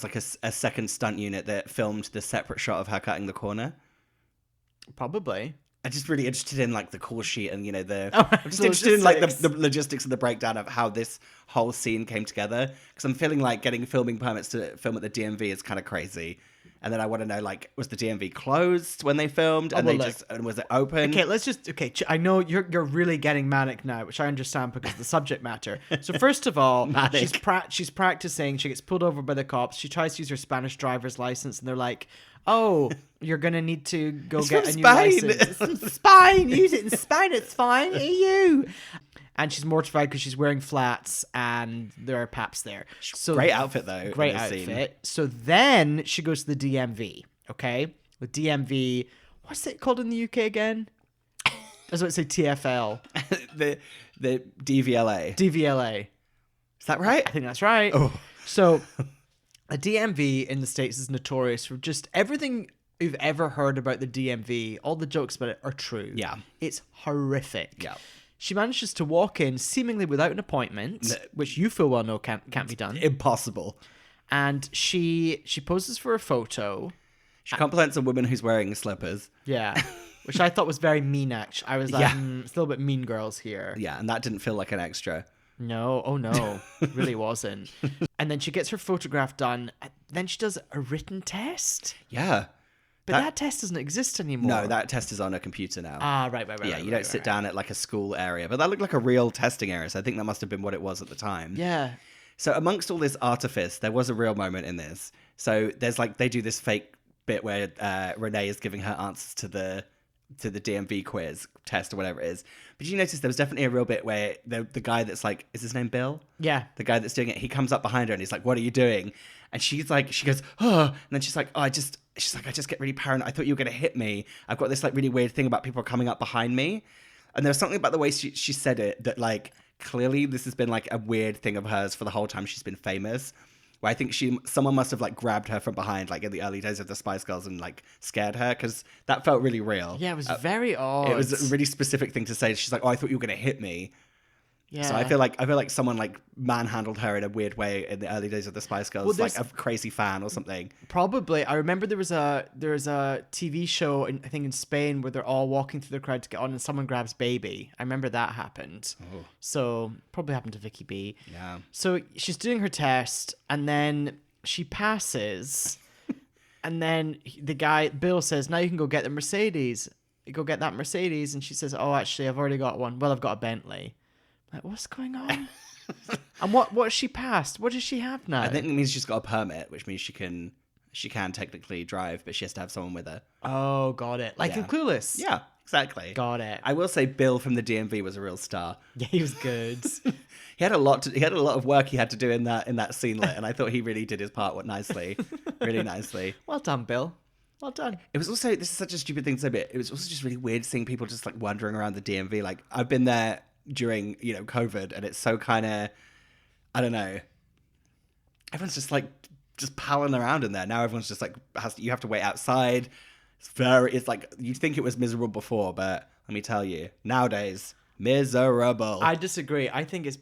like a second stunt unit that filmed the separate shot of her cutting the corner? Probably. I'm just really interested in like the call sheet and, you know, I'm I'm just interested in like the logistics and the breakdown of how this whole scene came together. Because I'm feeling like getting filming permits to film at the DMV is kind of crazy. And then I want to know, like, was the DMV closed when they filmed? And was it open? Okay, I know you're really getting manic now, which I understand because of the subject matter. So first of all, she's practicing. She gets pulled over by the cops. She tries to use her Spanish driver's license, and they're like, "Oh, you're gonna need to go get a new license. It's from Spain. Use it in Spain. It's fine. EU." And she's mortified because she's wearing flats and there are paps there. So Great outfit, though. Great in this scene. outfit. So then she goes to the DMV, okay? The DMV, what's it called in the UK again? I was about to say TFL. the DVLA. DVLA. Is that right? I think that's right. Oh. So a DMV in the States is notorious for just everything you've ever heard about the DMV. All the jokes about it are true. Yeah. It's horrific. Yeah. She manages to walk in seemingly without an appointment, which you full well know can't be done. Impossible. And she poses for a photo. She compliments a woman who's wearing slippers. Yeah. Which I thought was very mean, actually. I was like, Yeah. it's a little bit Mean Girls here. Yeah, and that didn't feel like an extra. No, oh no, it really wasn't. And then she gets her photograph done. Then she does a written test. Yeah. But that test doesn't exist anymore. No, that test is on a computer now. Ah, right. Yeah, you don't sit down at like a school area. But that looked like a real testing area, so I think that must have been what it was at the time. Yeah. So amongst all this artifice, there was a real moment in this. So there's like, they do this fake bit where Renee is giving her answers to the DMV quiz test or whatever it is. But you notice there was definitely a real bit where the guy that's like, is his name Bill? Yeah. The guy that's doing it, he comes up behind her and he's like, what are you doing? And she's like, she goes, oh, and then she's like, oh, I just get really paranoid. I thought you were going to hit me. I've got this like really weird thing about people coming up behind me. And there was something about the way she said it that like, clearly this has been like a weird thing of hers for the whole time she's been famous. Where I think someone must have like grabbed her from behind, like in the early days of the Spice Girls, and like scared her, because that felt really real. Yeah, it was very odd. It was a really specific thing to say. She's like, "Oh, I thought you were going to hit me." Yeah. So I feel like someone like manhandled her in a weird way in the early days of the Spice Girls, like a crazy fan or something. Probably. I remember there was a TV show I think in Spain where they're all walking through the crowd to get on, and someone grabs Baby. I remember that happened. Oh. So probably happened to Vicky B. Yeah. So she's doing her test, and then she passes, and then the guy Bill says, "Now you can go get the Mercedes. You go get that Mercedes," and she says, "Oh, actually, I've already got one. Well, I've got a Bentley." Like, what's going on? And what has she passed? What does she have now? I think it means she's got a permit, which means she can technically drive, but she has to have someone with her. Oh, got it. Like in Clueless. Yeah, exactly. Got it. I will say Bill from the DMV was a real star. Yeah, he was good. He had a lot of work he had to do in that scenelet, and I thought he really did his part nicely. Really nicely. Well done, Bill. Well done. It was also, this is such a stupid thing to say, but it was also just really weird seeing people just like wandering around the DMV. Like, I've been there during, COVID, and it's so kind of, I don't know, everyone's just like just palling around in there. Now everyone's just like, you have to wait outside. It's like, you'd think it was miserable before, but let me tell you, nowadays, miserable. I disagree. I think it's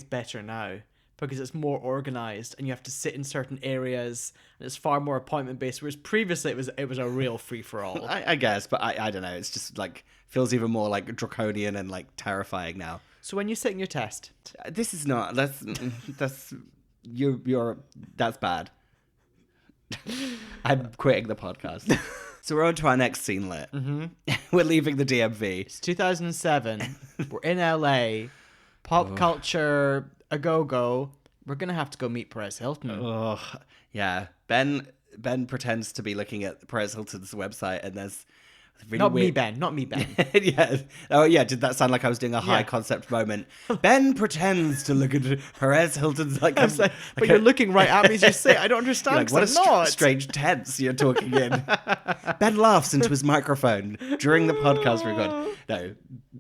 better now because it's more organized and you have to sit in certain areas and it's far more appointment based, whereas previously it was a real free for all. I guess, but I don't know, it's just like feels even more like draconian and like terrifying now. So when you're sitting your test, this is not, that's bad. I'm quitting the podcast. So we're on to our next scenelet. Mm-hmm. We're leaving the DMV. It's 2007. We're in LA. Pop culture, a go-go. We're going to have to go meet Perez Hilton. Oh, yeah. Ben pretends to be looking at Perez Hilton's website, and there's really Not weird... me, Ben. Yeah. Oh, yeah. Did that sound like I was doing a high concept moment? Ben pretends to look at Perez Hilton's like. But you're looking right at me as you say. I don't understand. Like, what a strange tense you're talking in. Ben laughs into his microphone during the podcast record. No,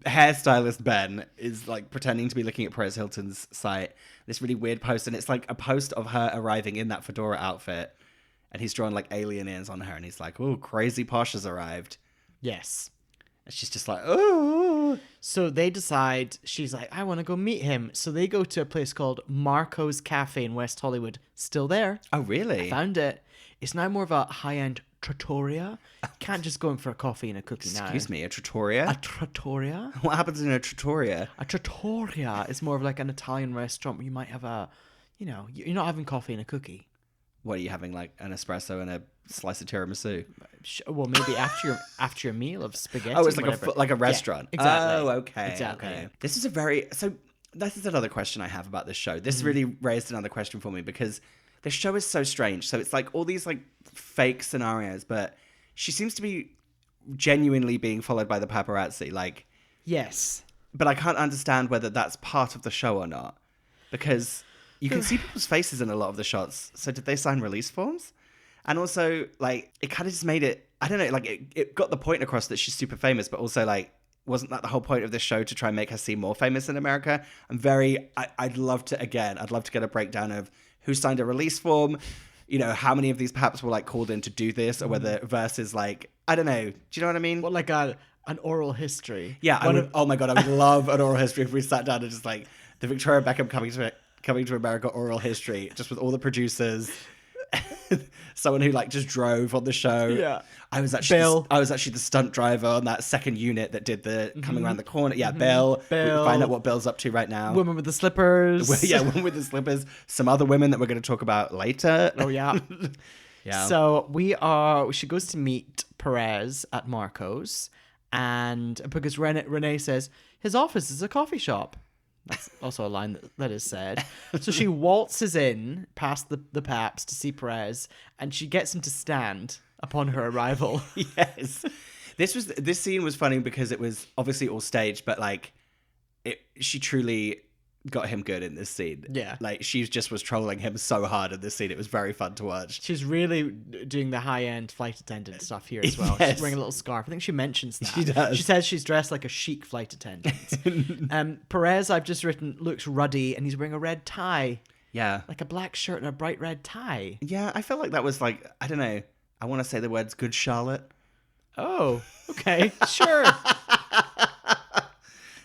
hairstylist Ben is like pretending to be looking at Perez Hilton's site. This really weird post, and it's like a post of her arriving in that fedora outfit, and he's drawn like alien ears on her, and he's like, "Oh, crazy posh has arrived." Yes. And she's just like, oh. So they decide, she's like, I want to go meet him. So they go to a place called Marco's Cafe in West Hollywood. Still there. Oh, really? I found it. It's now more of a high-end trattoria. Can't just go in for a coffee and a cookie now. Excuse me, a trattoria? A trattoria? What happens in a trattoria? A trattoria is more of like an Italian restaurant where you might have you're not having coffee and a cookie. What are you having, like an espresso and a slice of tiramisu? Well, maybe after your meal of spaghetti. Oh, it's like a restaurant. Yeah, exactly. Oh, okay. Exactly. Okay. This is this is another question I have about this show. This really raised another question for me because the show is so strange. So it's like all these like fake scenarios, but she seems to be genuinely being followed by the paparazzi. Like, yes. but I can't understand whether that's part of the show or not, because you can see people's faces in a lot of the shots. So did they sign release forms? And also, like, it kind of just made it, I don't know, like, it got the point across that she's super famous, but also, like, wasn't that the whole point of this show, to try and make her seem more famous in America? I'd love to get a breakdown of who signed a release form, you know, how many of these perhaps were, like, called in to do this, or whether versus, like, I don't know. Do you know what I mean? What, like an oral history? Yeah, oh my God, I would love an oral history if we sat down and just, like, the Victoria Beckham coming to America oral history, just with all the producers. Someone who, like, just drove on the show. Yeah. I was actually Bill. I was actually the stunt driver on that second unit that did the coming around the corner. Yeah, Bill. We'll find out what Bill's up to right now. Woman with the slippers. Yeah, woman with the slippers. Some other women that we're going to talk about later. Oh, yeah. Yeah. So she goes to meet Perez at Marco's, and because Renee says his office is a coffee shop. That's also a line that is said. So she waltzes in past the Paps to see Perez, and she gets him to stand upon her arrival. Yes. This scene was funny because it was obviously all staged, but, like, she truly got him good in this scene. Yeah. Like, she just was trolling him so hard in this scene. It was very fun to watch. She's really doing the high-end flight attendant stuff here as well. Yes. She's wearing a little scarf. I think she mentions that. She does. She says she's dressed like a chic flight attendant. Perez, I've just written, looks ruddy, and he's wearing a red tie. Yeah. Like a black shirt and a bright red tie. Yeah, I felt like that was, like, I don't know. I want to say the words "Good Charlotte." Oh, okay. Sure.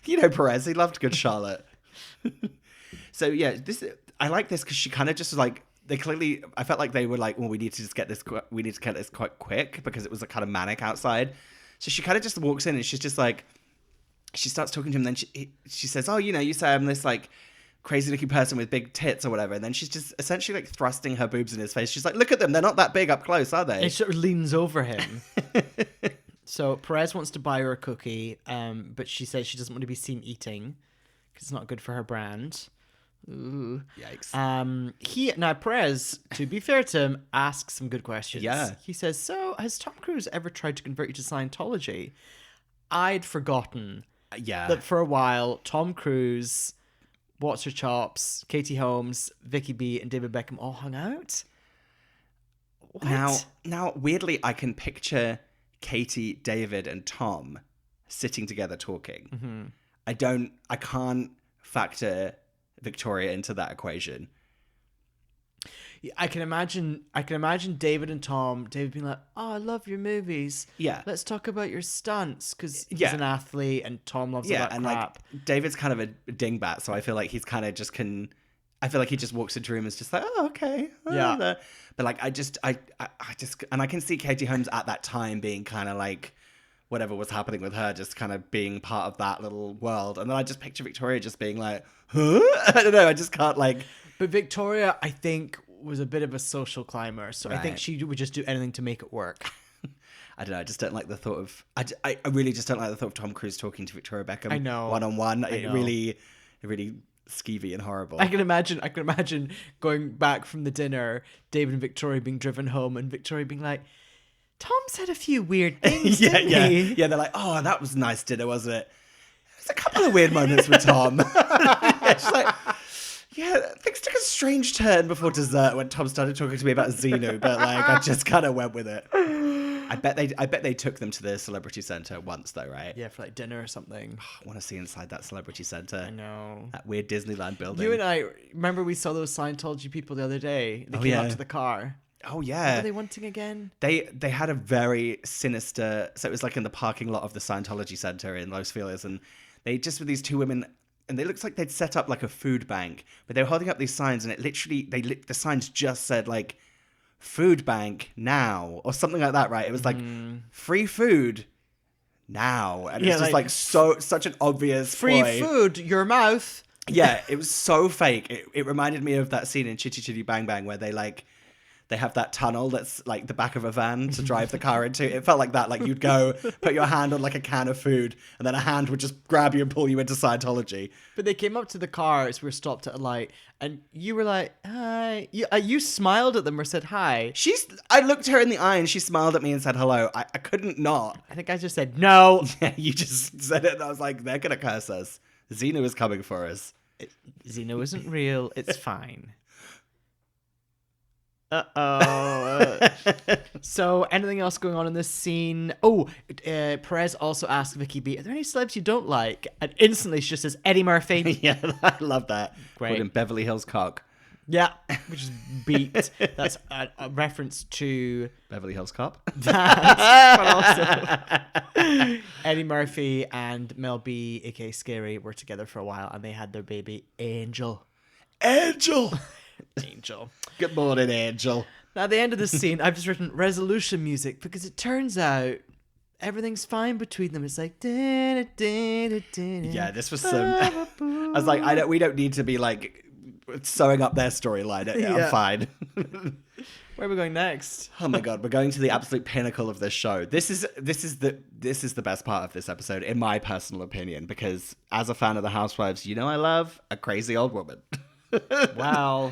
You know Perez, he loved Good Charlotte. So yeah, I like this because she kind of just was like, I felt like they were like, well, we need to get this quite quick because it was kind of manic outside. So she kind of just walks in and she's just like, she starts talking to him. Then she says, oh, you know, you say I'm this, like, crazy looking person with big tits or whatever. And then she's just essentially, like, thrusting her boobs in his face. She's like, look at them. They're not that big up close, are they? And she sort of leans over him. So Perez wants to buy her a cookie, but she says she doesn't want to be seen eating because it's not good for her brand. Ooh. Yikes. Now Perez, to be fair to him, asks some good questions. Yeah. He says, so has Tom Cruise ever tried to convert you to Scientology? I'd forgotten that for a while, Tom Cruise, What's Her Chops, Katie Holmes, Vicky B, and David Beckham all hung out. What? Now, weirdly, I can picture Katie, David, and Tom sitting together talking. Mm-hmm. I can't factor Victoria into that equation. I can imagine David and Tom, David being like, oh, I love your movies. Yeah. Let's talk about your stunts, because he's an athlete and Tom loves all that and crap. Like, David's kind of a dingbat, so I feel like he's kind of just I feel like he just walks into a room and is just like, oh, okay. Yeah. But like, I just, and I can see Katie Holmes at that time being kind of like, whatever was happening with her, just kind of being part of that little world. And then I just picture Victoria just being like, huh? I don't know. I just can't like. But Victoria, I think, was a bit of a social climber. So I think Right. she would just do anything to make it work. I don't know. I just don't like the thought of. I really just don't like the thought of Tom Cruise talking to Victoria Beckham. I know. One-on-one. I know. It really skeevy and horrible. I can imagine going back from the dinner, David and Victoria being driven home, and Victoria being like, Tom said a few weird things, didn't he? Yeah, they're like, oh, that was a nice dinner, wasn't it? There's a couple of weird moments with Tom. She's like, yeah, things took a strange turn before dessert when Tom started talking to me about Xenu, but like, I just kind of went with it. I bet they took them to the Celebrity Centre once, though, right? Yeah, for like dinner or something. I want to see inside that Celebrity Centre. I know. That weird Disneyland building. You and I, remember we saw those Scientology people the other day? They came up to the car. Oh, What yeah. were they wanting again? They had a very sinister... So it was like in the parking lot of the Scientology Center in Los Feliz, and they just were these two women, and it looks like they'd set up like a food bank, but they were holding up these signs, and it literally... the signs just said like, food bank now, or something like that, right? It was like, free food now. And it's just like such an obvious Free ploy. food, your mouth. Yeah, it was so fake. It reminded me of that scene in Chitty Chitty Bang Bang where they like... they have that tunnel that's like the back of a van to drive the car into. It felt like that. Like you'd go put your hand on like a can of food and then a hand would just grab you and pull you into Scientology. But they came up to the car as we were stopped at a light and you were like, hi. You smiled at them or said hi. I looked her in the eye and she smiled at me and said hello. I couldn't not. I think I just said, no. Yeah, you just said it and I was like, they're going to curse us. Xena is coming for us. Xeno isn't real. It's fine. Uh-oh. So, anything else going on in this scene? Oh, Perez also asked Vicky B, are there any celebs you don't like? And instantly she just says, Eddie Murphy. Yeah, I love that. Great. Called him Beverly Hills Cock. Yeah, which is beat. That's a reference to Beverly Hills Cop. that, but also Eddie Murphy and Mel B, aka Scary, were together for a while and they had their baby, Angel. Angel! Angel. Good morning, Angel. Now, at the end of the scene, I've just written resolution music because it turns out everything's fine between them. It's like, yeah, this was some. I was like, we don't need to be like sewing up their storyline. I'm fine. Where are we going next? Oh my god, we're going to the absolute pinnacle of this show. This is the best part of this episode, in my personal opinion, because as a fan of the Housewives, I love a crazy old woman. Wow.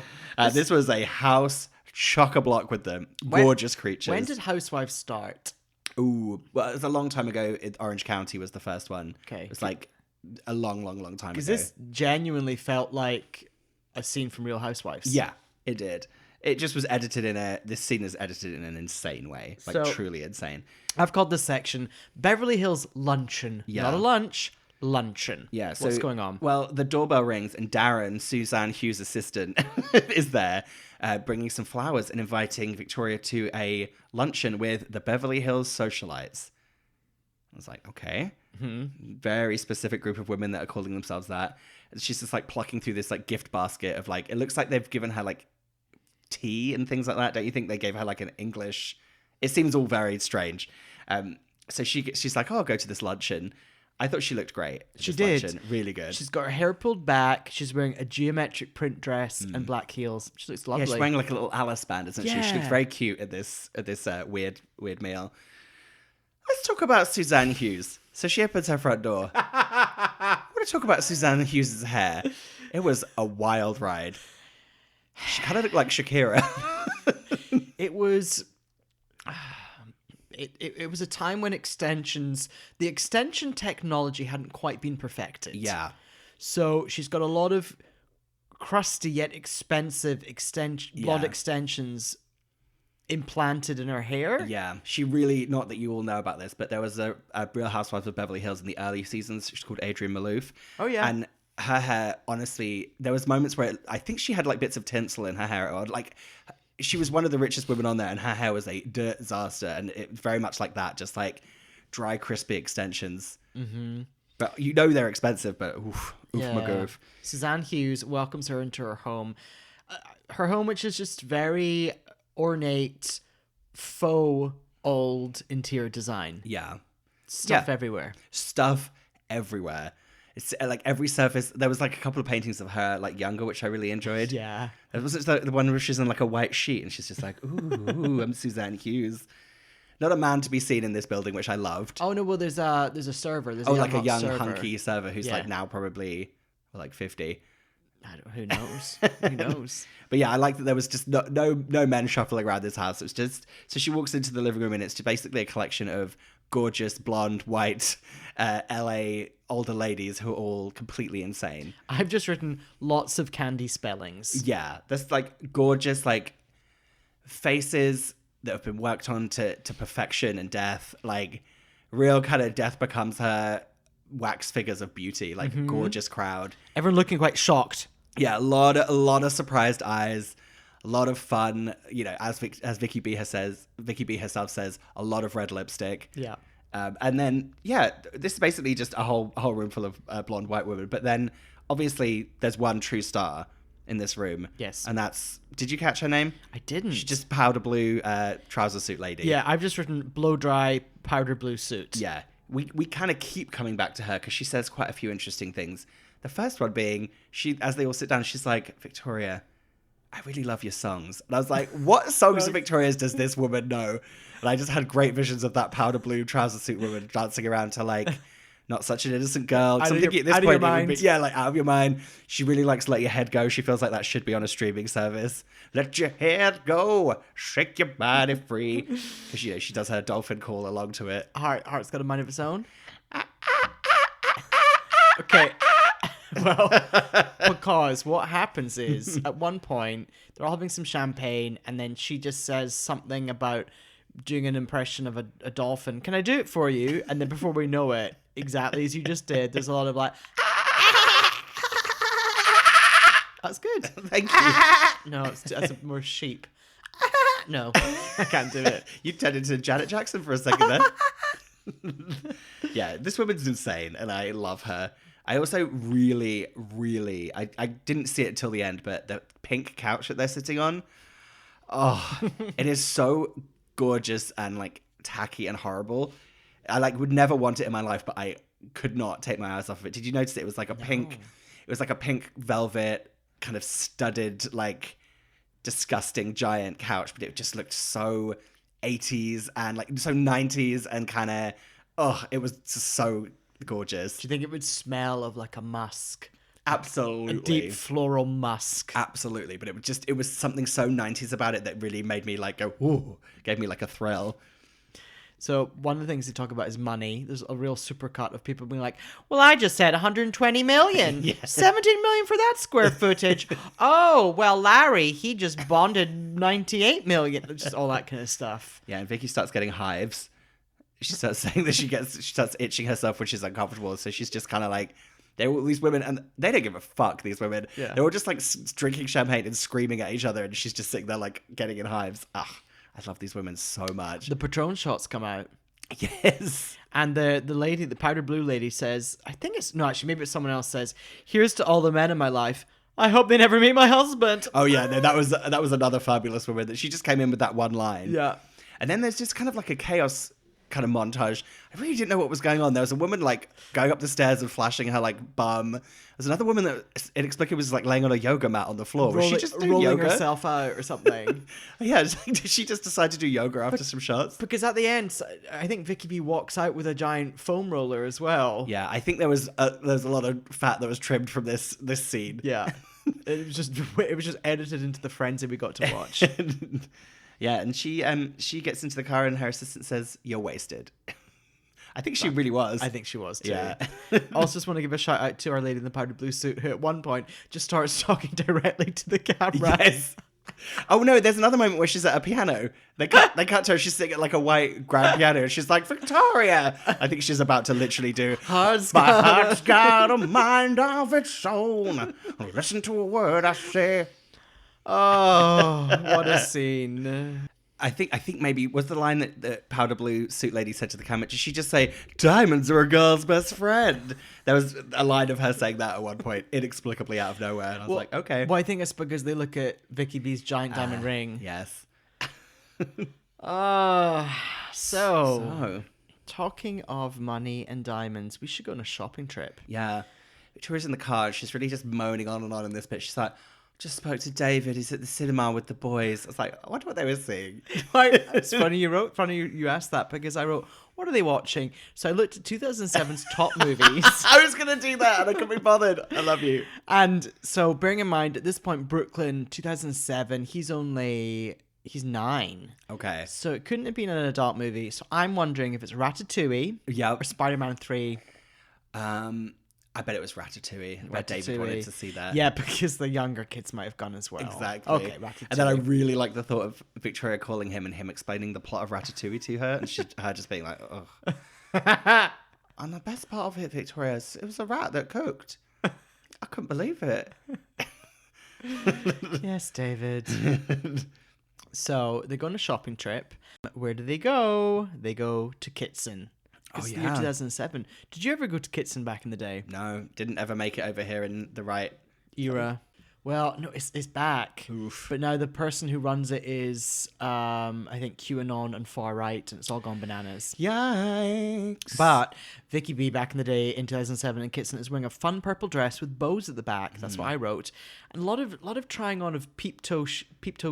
This was a house chock-a-block with them. Gorgeous creatures. When did Housewives start? Ooh, well, it was a long time ago. Orange County was the first one. Okay. It was like a long, long, long time ago. Because this genuinely felt like a scene from Real Housewives. Yeah, it did. It just was edited this scene is edited in an insane way. Like, So- truly insane. I've called this section Beverly Hills Luncheon. Yeah. Not a lunch, luncheon. Yeah, so what's going on? Well, the doorbell rings and Darren, Suzanne Hughes' assistant, is there, bringing some flowers and inviting Victoria to a luncheon with the Beverly Hills socialites. I was like, okay, very specific group of women that are calling themselves that. And she's just like plucking through this like gift basket of like, it looks like they've given her like tea and things like that. Don't you think they gave her like an English? It seems all very strange. So she's like, oh, I'll go to this luncheon. I thought she looked great. She this did. luncheon. Really good. She's got her hair pulled back. She's wearing a geometric print dress and black heels. She looks lovely. Yeah, she's wearing like a little Alice band, isn't she? She looks Yeah. very cute at this weird meal. Let's talk about Suzanne Hughes. So she opens her front door. I want to talk about Suzanne Hughes' hair. It was a wild ride. She kind of looked like Shakira. It was... It was a time when the extension technology hadn't quite been perfected. Yeah. So she's got a lot of crusty yet expensive blonde Yeah. extensions implanted in her hair. Yeah. She really, not that you all know about this, but there was a Real Housewives of Beverly Hills in the early seasons. She's called Adrienne Maloof. Oh, yeah. And her hair, honestly, there was moments where I think she had like bits of tinsel in her hair, or like she was one of the richest women on there, and her hair was a disaster, and it very much like that, just like dry, crispy extensions. Mm-hmm. But they're expensive, but oof, my goof. Suzanne Hughes welcomes her into her home. Her home, which is just very ornate, faux old interior design. Yeah. Stuff Yeah. everywhere. Stuff everywhere. It's like every surface. There was like a couple of paintings of her like younger, which I really enjoyed. Yeah. There was the one where she's on like a white sheet and she's just like, ooh, I'm Suzanne Hughes. Not a man to be seen in this building, which I loved. Oh no, well there's a server. There's Like a hot young server. hunky server who's Yeah. like now probably like 50. Who knows? Who knows? But yeah, I like that there was just no men shuffling around this house. It was just, so she walks into the living room and it's just basically a collection of gorgeous blonde white LA older ladies who are all completely insane. I've just written lots of candy spellings. Yeah, there's like gorgeous like faces that have been worked on to perfection and death. Like real kind of death becomes her wax figures of beauty. Like gorgeous crowd. Everyone looking quite shocked. Yeah, a lot of surprised eyes, a lot of fun. As Vicky B herself says, a lot of red lipstick. Yeah. And then this is basically just a whole room full of blonde white women. But then obviously there's one true star in this room. Yes. And that's, did you catch her name? I didn't. She's just powder blue trouser suit lady. Yeah, I've just written blow dry powder blue suit. Yeah. We kind of keep coming back to her because she says quite a few interesting things. The first one being, as they all sit down, she's like, Victoria, I really love your songs. And I was like, what songs of Victoria's does this woman know? And I just had great visions of that powder blue trouser suit woman dancing around to like Not Such an Innocent Girl. Out So of I'm thinking at your- this out of your point, it would be, mind. yeah, like Out of Your Mind. She really likes Let Your Head Go. She feels like that should be on a streaming service. Let your head go, shake your body free. Because, you know, she does her dolphin call along to it. Heart's got a mind of its own. Okay. Well, because what happens is at one point they're all having some champagne, and then she just says something about doing an impression of a dolphin. Can I do it for you? And then before we know it, exactly as you just did, there's a lot of like, that's good. Thank you. No, that's more sheep. No, I can't do it. You turned into Janet Jackson for a second there. Yeah, this woman's insane, and I love her. I also really, I didn't see it till the end, but the pink couch that they're sitting on, oh, it is so gorgeous and like tacky and horrible. I like would never want it in my life, but I could not take my eyes off of it. Did you notice it was like a pink? It was like a pink velvet kind of studded, like disgusting giant couch, but it just looked so 80s and like so 90s and kind of it was just so gorgeous. Do you think it would smell of like a musk? Absolutely. A deep floral musk. Absolutely, but it was something so 90s about it that really made me like go, ooh, gave me like a thrill. So one of the things they talk about is money. There's a real supercut of people being like, well, I just said 120 million. Yeah. 17 million for that square footage. Oh, well, Larry, he just bonded 98 million. Just all that kind of stuff. Yeah, and Vicky starts getting hives. She starts saying that she starts itching herself when she's uncomfortable. So she's just kind of like, they're all these women, and they don't give a fuck, these women. Yeah. They're all just like drinking champagne and screaming at each other, and she's just sitting there like getting in hives. I love these women so much. The Patron shots come out. Yes. And the lady, the powder blue lady says, I think it's, no, actually, maybe it's someone else says, here's to all the men in my life. I hope they never meet my husband. Oh yeah, no, that was another fabulous woman that she just came in with that one line. Yeah. And then there's just kind of like a chaos kind of montage. I really didn't know what was going on. There was a woman like going up the stairs and flashing her like bum. There's another woman that inexplicably was like laying on a yoga mat on the floor. Was she just doing rolling yoga? herself out or something? Yeah, it's like, did she just decide to do yoga after some shots? Because at the end, I think Vicky B walks out with a giant foam roller as well. Yeah, I think there was a lot of fat that was trimmed from this scene. Yeah. It was just edited into the frenzy we got to watch. Yeah, and she gets into the car and her assistant says, "You're wasted." I think she really was. I think she was too. Yeah. Also, just want to give a shout out to our lady in the powder blue suit who at one point just starts talking directly to the camera. Yes. Oh no, there's another moment where she's at a piano. They cut to her, she's sitting at like a white grand piano, and she's like, "Victoria!" I think she's about to literally do My heart's got a mind of its own. Listen to a word I say. Oh, what a scene. I think maybe was the line that the powder blue suit lady said to the camera. Did she just say, "Diamonds are a girl's best friend"? There was a line of her saying that at one point, inexplicably out of nowhere, and I was like, okay. Well, I think it's because they look at Vicky B's giant diamond ring. Yes. So, talking of money and diamonds, we should go on a shopping trip. Yeah. Victoria's in the car. She's really just moaning on and on in this bit. She's like, "Just spoke to David. He's at the cinema with the boys." I was like, I wonder what they were seeing. It's funny you asked that because I wrote, what are they watching? So I looked at 2007's top movies. I was going to do that and I couldn't be bothered. I love you. And so bearing in mind, at this point, Brooklyn, 2007, he's 9. Okay. So it couldn't have been an adult movie. So I'm wondering if it's Ratatouille Yeah. or Spider-Man 3. I bet it was Ratatouille. I bet David wanted to see that. Yeah, because the younger kids might have gone as well. Exactly. Okay, Ratatouille. And then I really like the thought of Victoria calling him and him explaining the plot of Ratatouille to her, and her just being like, "Ugh." And the best part of it, Victoria, it was a rat that cooked. I couldn't believe it. Yes, David. So they go on a shopping trip. Where do they go? They go to Kitson. It's the year 2007. Did you ever go to Kitson back in the day? No, didn't ever make it over here in the right Era. Well, no, it's back. Oof. But now the person who runs it is, I think, QAnon and far right, and it's all gone bananas. Yikes. But Vicky B back in the day in 2007 in Kitson is wearing a fun purple dress with bows at the back. That's what I wrote, and a lot of trying on of peep toe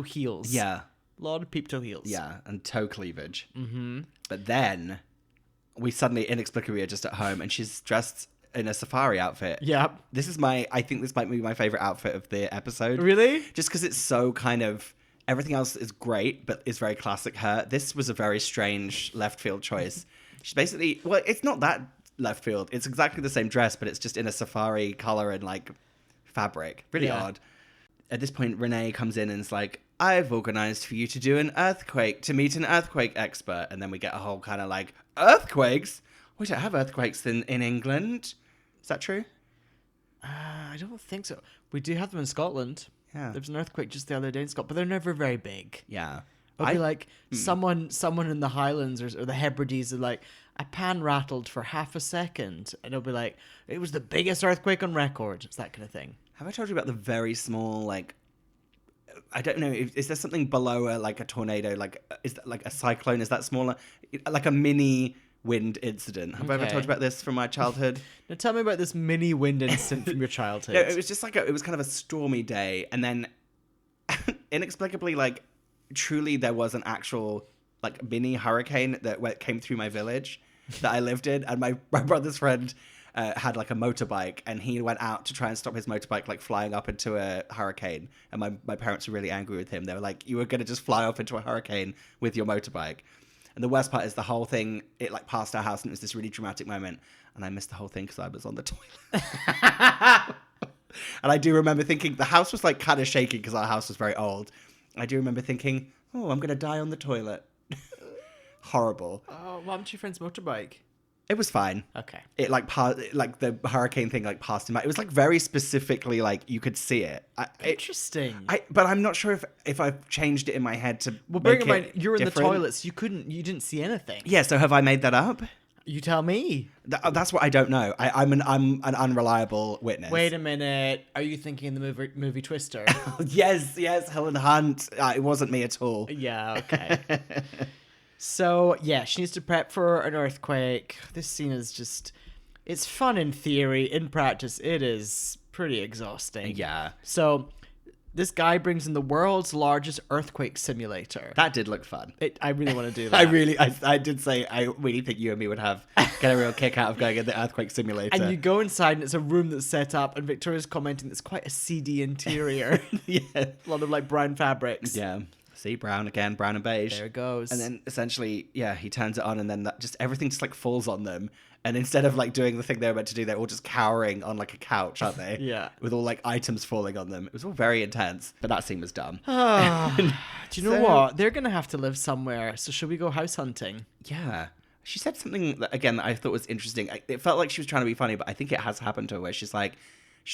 heels. Yeah. A lot of peep toe heels. Yeah, and toe cleavage. Mm-hmm. But then we suddenly inexplicably are just at home, and she's dressed in a safari outfit. Yep. I think this might be my favorite outfit of the episode. Really? Just because it's so kind of, everything else is great, but is very classic her. This was a very strange left field choice. She's basically, well, it's not that left field. It's exactly the same dress, but it's just in a safari color and like fabric. Really odd. At this point, Renee comes in and is like, I've organized for you to meet an earthquake expert. And then we get a whole kind of like, earthquakes? We don't have earthquakes in England. Is that true? I don't think so. We do have them in Scotland. Yeah. There was an earthquake just the other day in Scotland, but they're never very big. Yeah. It'll be like someone in the Highlands or the Hebrides are like, a pan rattled for half a second. And it'll be like, it was the biggest earthquake on record. It's that kind of thing. Have I told you about the very small, like, I don't know, is there something below a tornado? Like, is that like a cyclone? Is that smaller? Like a mini wind incident. Have I ever told you about this from my childhood? Now tell me about this mini wind incident from your childhood. No, it was just like it was kind of a stormy day, and then inexplicably, like, truly there was an actual like mini hurricane that came through my village that I lived in, and my brother's friend had like a motorbike, and he went out to try and stop his motorbike like flying up into a hurricane, and my parents were really angry with him. They were like, you were going to just fly off into a hurricane with your motorbike. And the worst part is the whole thing, it like passed our house, and it was this really dramatic moment, and I missed the whole thing because I was on the toilet. And I do remember thinking, the house was like kind of shaking because our house was very old. I do remember thinking, oh, I'm going to die on the toilet. Horrible. Oh, what happened to your friend's motorbike? It was fine. Okay. It like like the hurricane thing like passed him by. It was like very specifically like you could see it. Interesting. But I'm not sure if I've changed it in my head to. Well, bearing in make mind, it you're in different. the toilets. You didn't see anything. Yeah. So have I made that up? You tell me. That's what I don't know. I'm an unreliable witness. Wait a minute. Are you thinking the movie Twister? Yes, Helen Hunt. It wasn't me at all. Yeah. Okay. So, yeah, she needs to prep for an earthquake. This scene is just, it's fun in theory. In practice, it is pretty exhausting. Yeah. So, this guy brings in the world's largest earthquake simulator. That did look fun. I really want to do that. I did say, I really think you and me would get a real kick out of going in the earthquake simulator. And you go inside and it's a room that's set up, and Victoria's commenting it's quite a seedy interior. Yeah. A lot of like brown fabrics. Yeah. See, brown again, brown and beige. There it goes. And then essentially, yeah, he turns it on, and then everything just like falls on them. And instead of like doing the thing they were meant to do, they're all just cowering on like a couch, aren't they? Yeah. With all like items falling on them. It was all very intense, but that scene was dumb. Do you know what? They're going to have to live somewhere. So should we go house hunting? Yeah. She said something that, again, that I thought was interesting. It felt like she was trying to be funny, but I think it has happened to her where she's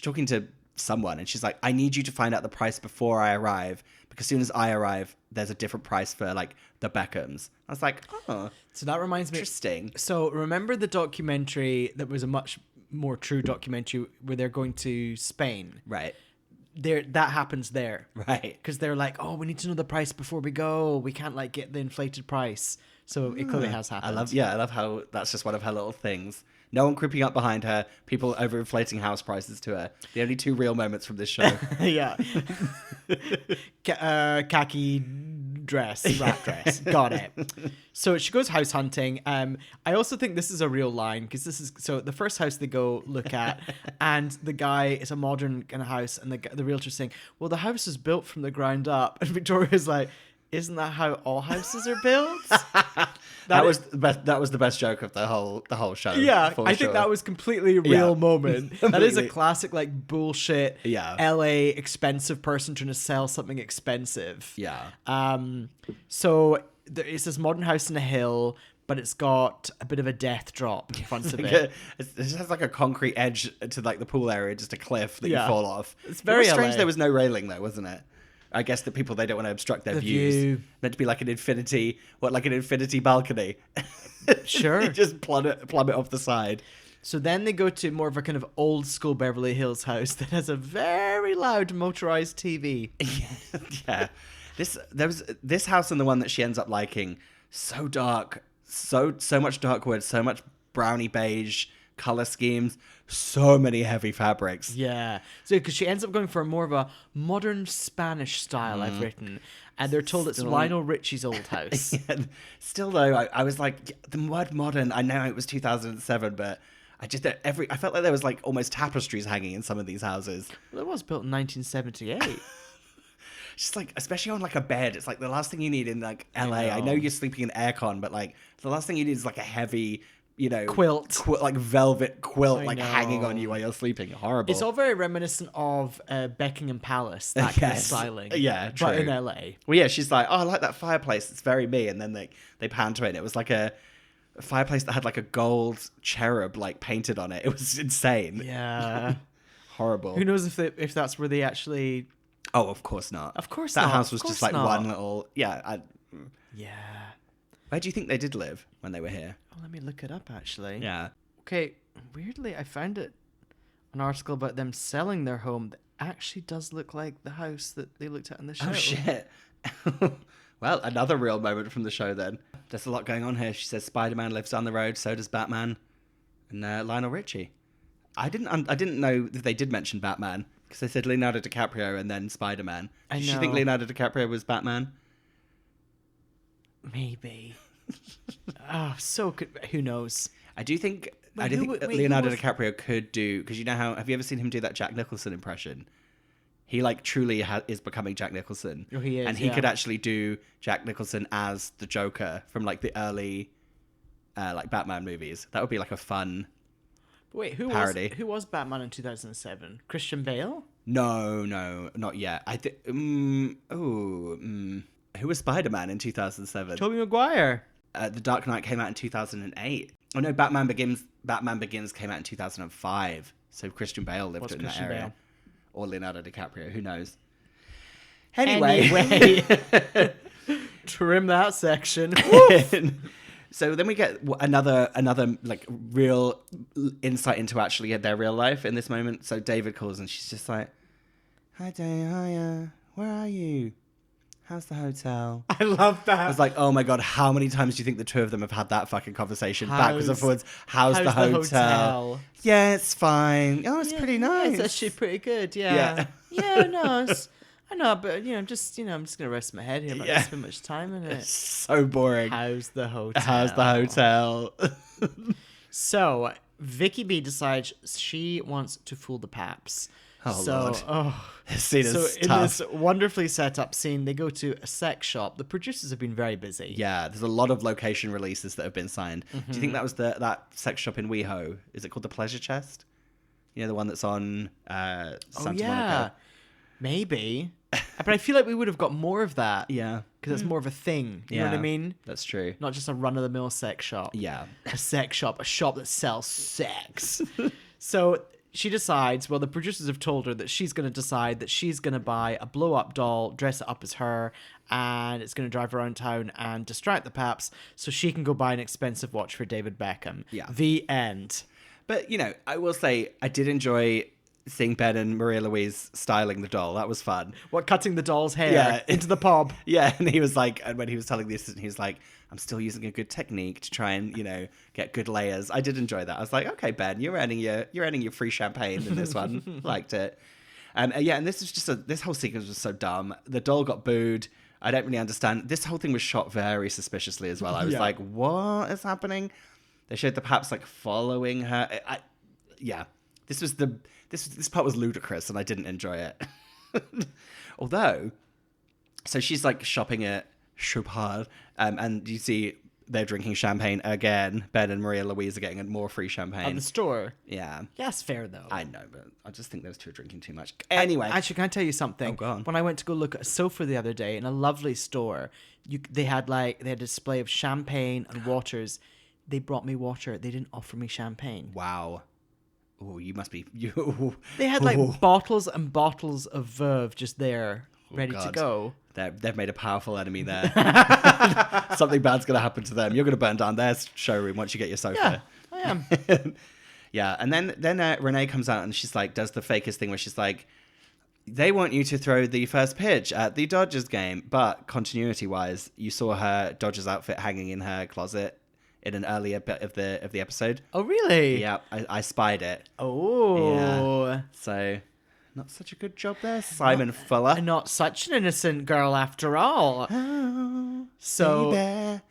talking to someone, and she's like, I need you to find out the price before I arrive, because as soon as I arrive, there's a different price for like the Beckhams. I was like, oh, So that reminds me. interesting. So remember the documentary that was a much more true documentary where they're going to Spain? Right. That happens there. Right. Because they're like, oh, we need to know the price before we go. We can't like get the inflated price. So it clearly has happened. I love how that's just one of her little things. No one creeping up behind her, people overinflating house prices to her. The only two real moments from this show. Yeah. Khaki dress, wrap dress. Got it. So she goes house hunting. I also think this is a real line, because this is, so the first house they go look at, and the guy is a modern kind of house, and the realtor's saying, well, the house is built from the ground up. And Victoria's like, isn't that how all houses are built? That was the best joke of the whole show. Yeah, for I sure. think that was completely a real moment. That is a Completely. classic, like, bullshit Yeah. LA expensive person trying to sell something expensive. Yeah. So it's this modern house in a hill, but it's got a bit of a death drop in front of it. It just has like a concrete edge to like the pool area, just a cliff that Yeah. you fall off. It's very It was strange LA. there was no railing though, wasn't it? I guess the people, they don't want to obstruct their The views. view. Meant to be like an infinity balcony. Sure. You just plummet off the side. So then they go to more of a kind of old school Beverly Hills house that has a very loud motorized TV. Yeah. This house and the one that she ends up liking, so dark, so much dark wood, so much brownie beige color schemes, so many heavy fabrics. Yeah. So because she ends up going for more of a modern Spanish style, I've written, and they're told it's Lionel Richie's old house. Yeah. Still though, I was like, the word modern, I know it was 2007, but I felt like there was like almost tapestries hanging in some of these houses. Well, it was built in 1978. Just like, especially on like a bed, it's like the last thing you need in like LA. I know you're sleeping in aircon, but like the last thing you need is like a heavy, Quilt. like velvet quilt, like know. hanging on you while you're sleeping. Horrible. It's all very reminiscent of Buckingham Palace, that kind of Yes. styling. Yeah, But true. in LA. Well, yeah, she's like, oh, I like that fireplace. It's very me. And then they pan to it. And it was like a fireplace that had like a gold cherub like painted on it. It was insane. Yeah. Horrible. Who knows if that's where they actually... Oh, of course not. Of course that not. house was Of just course like not. one little... Yeah. Yeah. Where do you think they did live when they were here? Oh, let me look it up, actually. Yeah. Okay, weirdly, I found an article about them selling their home that actually does look like the house that they looked at in the show. Oh, shit. Well, another real moment from the show then. There's a lot going on here. She says Spider-Man lives down the road, so does Batman, and Lionel Richie. I didn't know that they did mention Batman, because they said Leonardo DiCaprio and then Spider-Man. Did you think know. Leonardo DiCaprio was Batman? Maybe. Oh, so good. Who knows? I do think Wait, that who Leonardo was- DiCaprio could do, because you know how, have you ever seen him do that Jack Nicholson impression? He like truly is becoming Jack Nicholson. Oh, he is, and he yeah. could actually do Jack Nicholson as the Joker from like the early like Batman movies. That would be like a fun... Wait, Parody. who was Batman in 2007? Christian Bale? No, not yet. I think... Who was Spider-Man in 2007? Tobey Maguire. The Dark Knight came out in 2008. Oh no, Batman Begins came out in 2005. So Christian Bale lived What's in Christian that area. Bale? Or Leonardo DiCaprio, who knows? Anyway. Trim that section. So then we get another like real insight into actually their real life in this moment. So David calls and she's just like, "Hi Dave, hiya, where are you? How's the hotel?" I love that. I was like, oh my god, how many times do you think the two of them have had that fucking conversation backwards and forwards? How's the hotel? Yeah, it's fine. Oh, it's pretty nice. It's actually pretty good, yeah. Yeah, no, I know, but, I'm just going to rest my head here. I'm not going Yeah. to spend much time in it. So boring. How's the hotel? How's the hotel? So, Vicky B decides she wants to fool the paps. Oh, Lord. This scene is So in tough. this wonderfully set up scene, they go to a sex shop. The producers have been very busy. Yeah, there's a lot of location releases that have been signed. Do you think that was that sex shop in WeHo? Is it called the Pleasure Chest? You know, the one that's on Santa Monica? Maybe. But I feel like we would have got more of that. Yeah. Because it's more of a thing. You know what I mean? That's true. Not just a run-of-the-mill sex shop. Yeah. A sex shop. A shop that sells sex. So she decides, well, the producers have told her that she's going to decide that she's going to buy a blow-up doll, dress it up as her, and it's going to drive around town and distract the paps so she can go buy an expensive watch for David Beckham. Yeah. The end. But, I will say, I did enjoy seeing Ben and Maria Louise styling the doll. That was fun. What, cutting the doll's hair Yeah. into the pub? Yeah, and he was like, and when he was telling the assistant, he was like, I'm still using a good technique to try and, get good layers. I did enjoy that. I was like, okay, Ben, you're earning your free champagne in this one. Liked it. And this is just this whole sequence was so dumb. The doll got booed. I don't really understand. This whole thing was shot very suspiciously as well. I was like, what is happening? They showed the paps like following her. This part was ludicrous and I didn't enjoy it. Although, so she's like shopping at Chopard, and you see they're drinking champagne again. Ben and Maria Louise are getting more free champagne. At the store. Yeah. Yeah, it's fair, though. I know, but I just think those two are drinking too much. Anyway. Actually, can I tell you something? Oh, go on. When I went to go look at a sofa the other day in a lovely store, they had a display of champagne and waters. They brought me water. They didn't offer me champagne. Wow. Oh, you must be... You. They had bottles and bottles of Verve just there, ready to God. go. They've made a powerful enemy there. Something bad's going to happen to them. You're going to burn down their showroom once you get your sofa. Yeah, I am. Yeah, and then Renee comes out and she's like, does the fakest thing where she's like, they want you to throw the first pitch at the Dodgers game, but continuity-wise, you saw her Dodgers outfit hanging in her closet in an earlier bit of the episode. Oh, really? Yeah, I spied it. Oh. Yeah. So, not such a good job there, Simon Fuller. And not such an innocent girl after all. Oh, So, baby.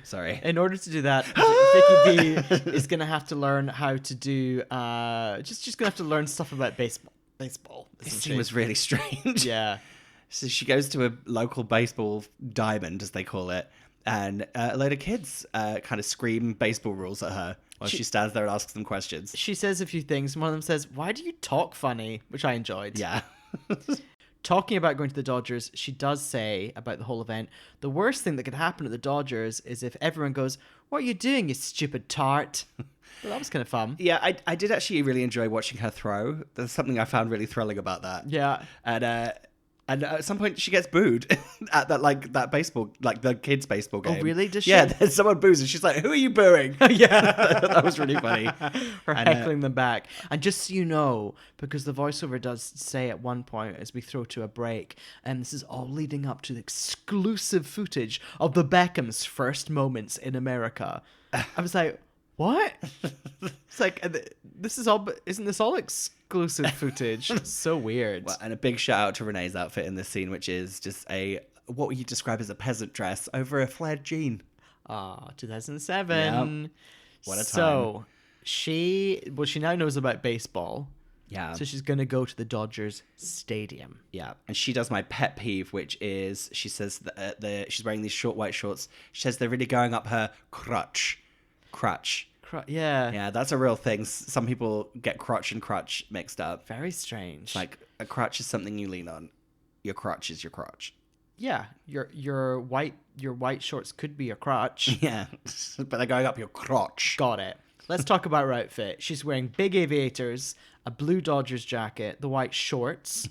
Sorry. in order to do that, Vicky B is going to have to learn how to do, just going to have to learn stuff about baseball. This isn't scene she? was really strange. Yeah. So she goes to a local baseball diamond, as they call it, and a load of kids kind of scream baseball rules at her while she stands there and asks them questions. She says a few things. One of them says, "Why do you talk funny?" Which I enjoyed. Yeah. Talking about going to the Dodgers, she does say about the whole event, the worst thing that could happen at the Dodgers is if everyone goes, "What are you doing, you stupid tart?" Well, that was kind of fun. Yeah, I did actually really enjoy watching her throw. There's something I found really thrilling about that. Yeah. And at some point she gets booed at that baseball, like the kids' baseball game. Oh, really? Does she? Yeah, there's someone boos and she's like, "Who are you booing?" Yeah. That was really funny. Her And, heckling them back. And just so you know, because the voiceover does say at one point as we throw to a break, and this is all leading up to the exclusive footage of the Beckhams' first moments in America. I was like, what? It's like, this is all, but isn't this all exclusive footage? It's so weird. Well, and a big shout out to Renee's outfit in this scene, which is just what you describe as a peasant dress over a flared jean. 2007. Yep. What a time. So she now knows about baseball. Yeah. So she's going to go to the Dodgers stadium. Yeah, and she does my pet peeve, which is she says that she's wearing these short white shorts. She says they're really going up her crutch. Yeah. Yeah, that's a real thing. Some people get crotch and crutch mixed up. Very strange. Like a crutch is something you lean on. Your crotch is your crotch. Yeah, your white shorts could be a crotch. Yeah, but they're going up your crotch. Got it. Let's talk about her outfit. She's wearing big aviators, a blue Dodgers jacket, the white shorts,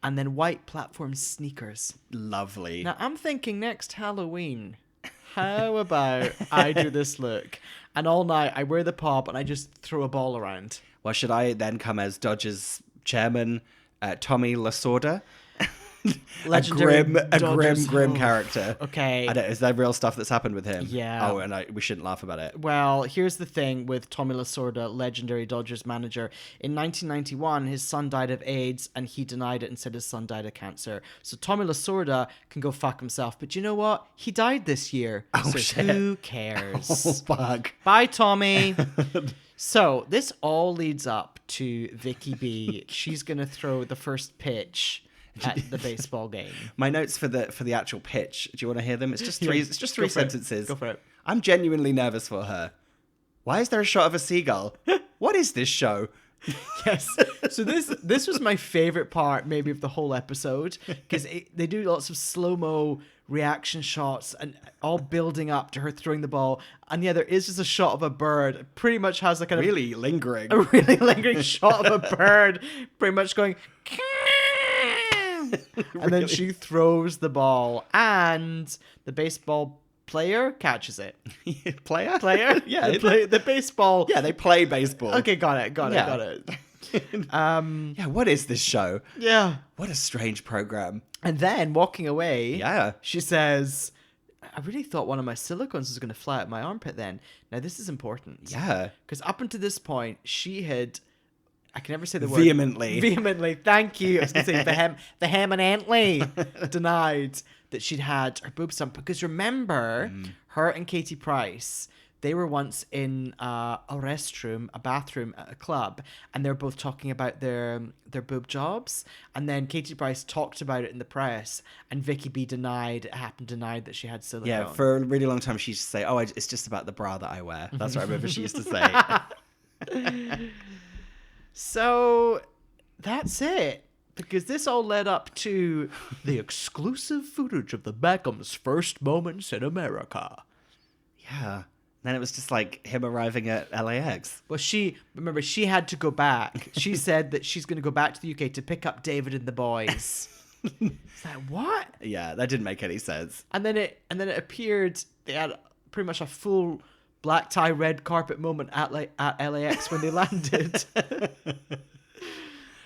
and then white platform sneakers. Lovely. Now, I'm thinking next Halloween, how about I do this look? And all night, I wear the pop and I just throw a ball around. Well, should I then come as Dodgers chairman, Tommy Lasorda? Legendary a Dodgers- grim oh, character. okay. I don't, is there real stuff that's happened with him? Yeah. Oh, and we shouldn't laugh about it. Well, here's the thing with Tommy Lasorda, legendary Dodgers manager. In 1991, his son died of AIDS, and he denied it and said his son died of cancer. So Tommy Lasorda can go fuck himself. But you know what? He died this year. Oh, so shit. who cares? Oh, fuck. Bye, Tommy. So this all leads up to Vicky B. She's going to throw the first pitch at the baseball game. My notes for the actual pitch. Do you want to hear them? It's just three. Yeah, It's just go three for it. sentences. Go for it. I'm genuinely nervous for her. Why is there a shot of a seagull? What is this show? Yes. So this was my favorite part, maybe, of the whole episode, because they do lots of slow-mo reaction shots and all building up to her throwing the ball. And yeah, there is just a shot of a bird. It pretty much has like Really lingering. a really lingering shot of a bird, pretty much going. And then she throws the ball, and the baseball player catches it. Player? Yeah. The baseball. Yeah, they play baseball. Okay, got it. Yeah, what is this show? Yeah. What a strange program. And then walking away, Yeah. she says, I really thought one of my silicones was going to fly out my armpit then. Now, this is important. Yeah. Because up until this point, she had, I can never say the word. Vehemently. Thank you. I was going to say vehemently denied that she'd had her boobs done. Because remember, her and Katie Price, they were once in a restroom, a bathroom at a club, and they're both talking about their boob jobs. And then Katie Price talked about it in the press, and Vicky B denied that she had silicone. Yeah, for a really long time she used to say, "Oh, it's just about the bra that I wear." That's what I remember she used to say. So that's it. Because this all led up to the exclusive footage of the Beckhams' first moments in America. Yeah. Then it was just like him arriving at LAX. Well, she had to go back. She said that she's going to go back to the UK to pick up David and the boys. It's like, what? Yeah, that didn't make any sense. And then it appeared, they had pretty much a full black tie, red carpet moment at LAX when they landed.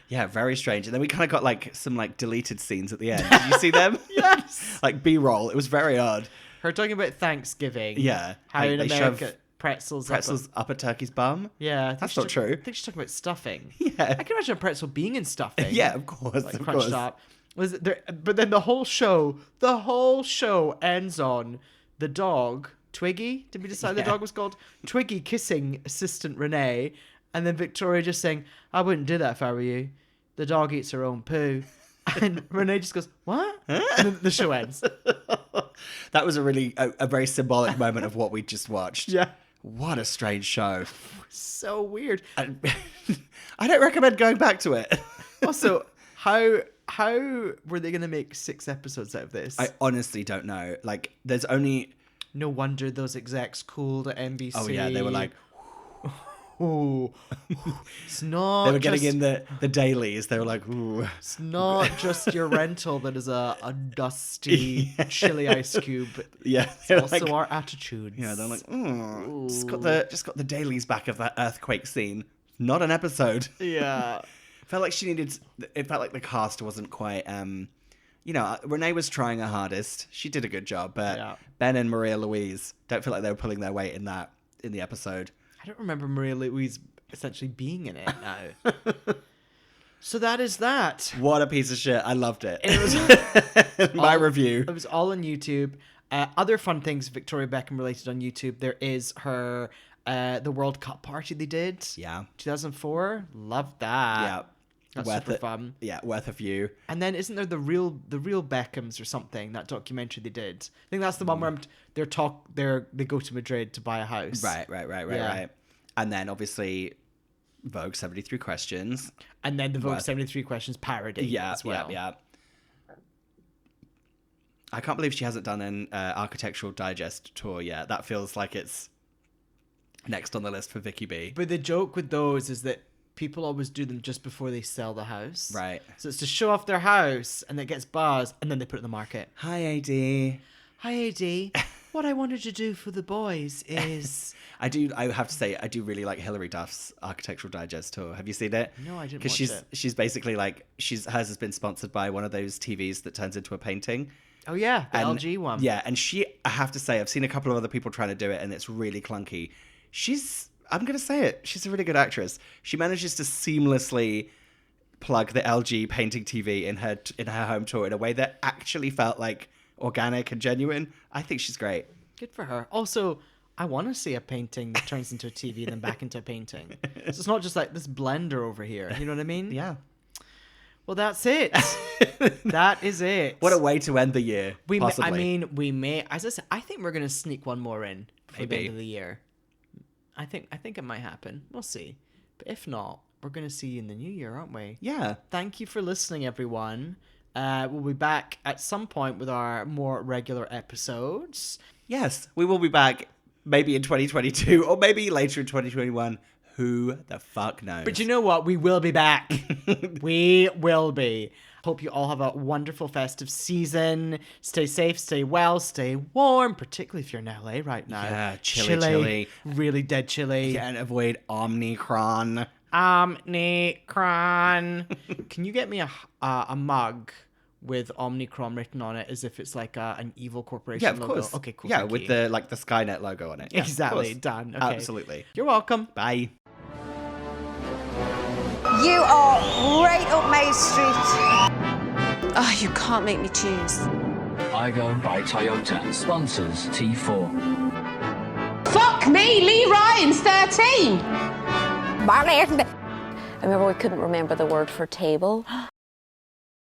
Yeah, very strange. And then we kind of got like some like deleted scenes at the end. Did you see them? Yes. Like B-roll. It was very odd. Her talking about Thanksgiving. Yeah. How Like, in they America, shove pretzels up a turkey's bum. Yeah. I think That's she's not true. I think she's talking about stuffing. Yeah. I can imagine a pretzel being in stuffing. Yeah, of course. Like of crunched course. up. Was it there, but then the whole show ends on the dog, Twiggy. Did we decide the dog was called? Twiggy kissing assistant Renee, and then Victoria just saying, I wouldn't do that if I were you. The dog eats her own poo. And Renee just goes, what? And then the show ends. That was a very symbolic moment of what we just watched. Yeah. What a strange show. So weird. I don't recommend going back to it. Also, how were they going to make 6 episodes out of this? I honestly don't know. Like, there's only... No wonder those execs cooled at NBC. Oh, yeah, they were like... Ooh, it's not. They were getting in the dailies. They were like, ooh. It's not just your rental that is a dusty, chilly ice cube. Yeah. It's also our attitudes. Yeah, they're like, just got the dailies back of that earthquake scene. Not an episode. Yeah. Felt like it felt like the cast wasn't quite, Renee was trying her hardest. She did a good job, but Ben and Maria Louise don't feel like they were pulling their weight in the episode. I don't remember Maria Louise essentially being in it now. So that is that. What a piece of shit. I loved it. It was My review. It was all on YouTube. Other fun things Victoria Beckham related on YouTube. There is her the World Cup party they did. Yeah. 2004. Loved that. Yeah. That's super fun. Yeah, worth a view. And then isn't there the real Beckhams or something, that documentary they did? I think that's the one where they go to Madrid to buy a house. Right. And then obviously Vogue 73 Questions. And then the Vogue 73 Questions parody as well. Yeah. I can't believe she hasn't done an Architectural Digest tour yet. That feels like it's next on the list for Vicky B. But the joke with those is that people always do them just before they sell the house. Right. So it's to show off their house, and it gets buzz, and then they put it in the market. Hi, AD. Hi, AD. What I wanted to do for the boys is... I have to say, I do really like Hilary Duff's Architectural Digest tour. Have you seen it? No, I didn't watch it. it. She's basically like, hers has been sponsored by one of those TVs that turns into a painting. Oh, yeah, the LG one. Yeah, and I have to say, I've seen a couple of other people trying to do it, and it's really clunky. I'm going to say it, she's a really good actress. She manages to seamlessly plug the LG painting TV in her home tour in a way that actually felt like organic and genuine. I think she's great. Good for her. Also, I want to see a painting that turns into a TV and then back into a painting. So it's not just like this blender over here. You know what I mean? Yeah. Well, that's it. That is it. What a way to end the year, possibly. We may, as I said, I think we're going to sneak one more in for the Maybe. end of the year. I think it might happen. We'll see. But if not, we're going to see you in the new year, aren't we? Yeah. Thank you for listening, everyone. We'll be back at some point with our more regular episodes. Yes, we will be back maybe in 2022 or maybe later in 2021. Who the fuck knows? But you know what? We will be back. We will be. Hope you all have a wonderful festive season. Stay safe, stay well, stay warm, particularly if you're in LA right now. Yeah, chilly. Really dead chilly. Can't avoid Omnicron. Omnicron. Can you get me a mug with Omnicron written on it as if it's like an evil corporation Yeah, of logo? course. Okay, cool. Yeah, thank with you. the Skynet logo on it. Yeah, Exactly. of course. Done. Okay. Absolutely. You're welcome. Bye. You are right up my street. Oh, you can't make me choose. I go by Toyota. Sponsors T4. Fuck me, Lee Ryan's 13. I remember we couldn't remember the word for table.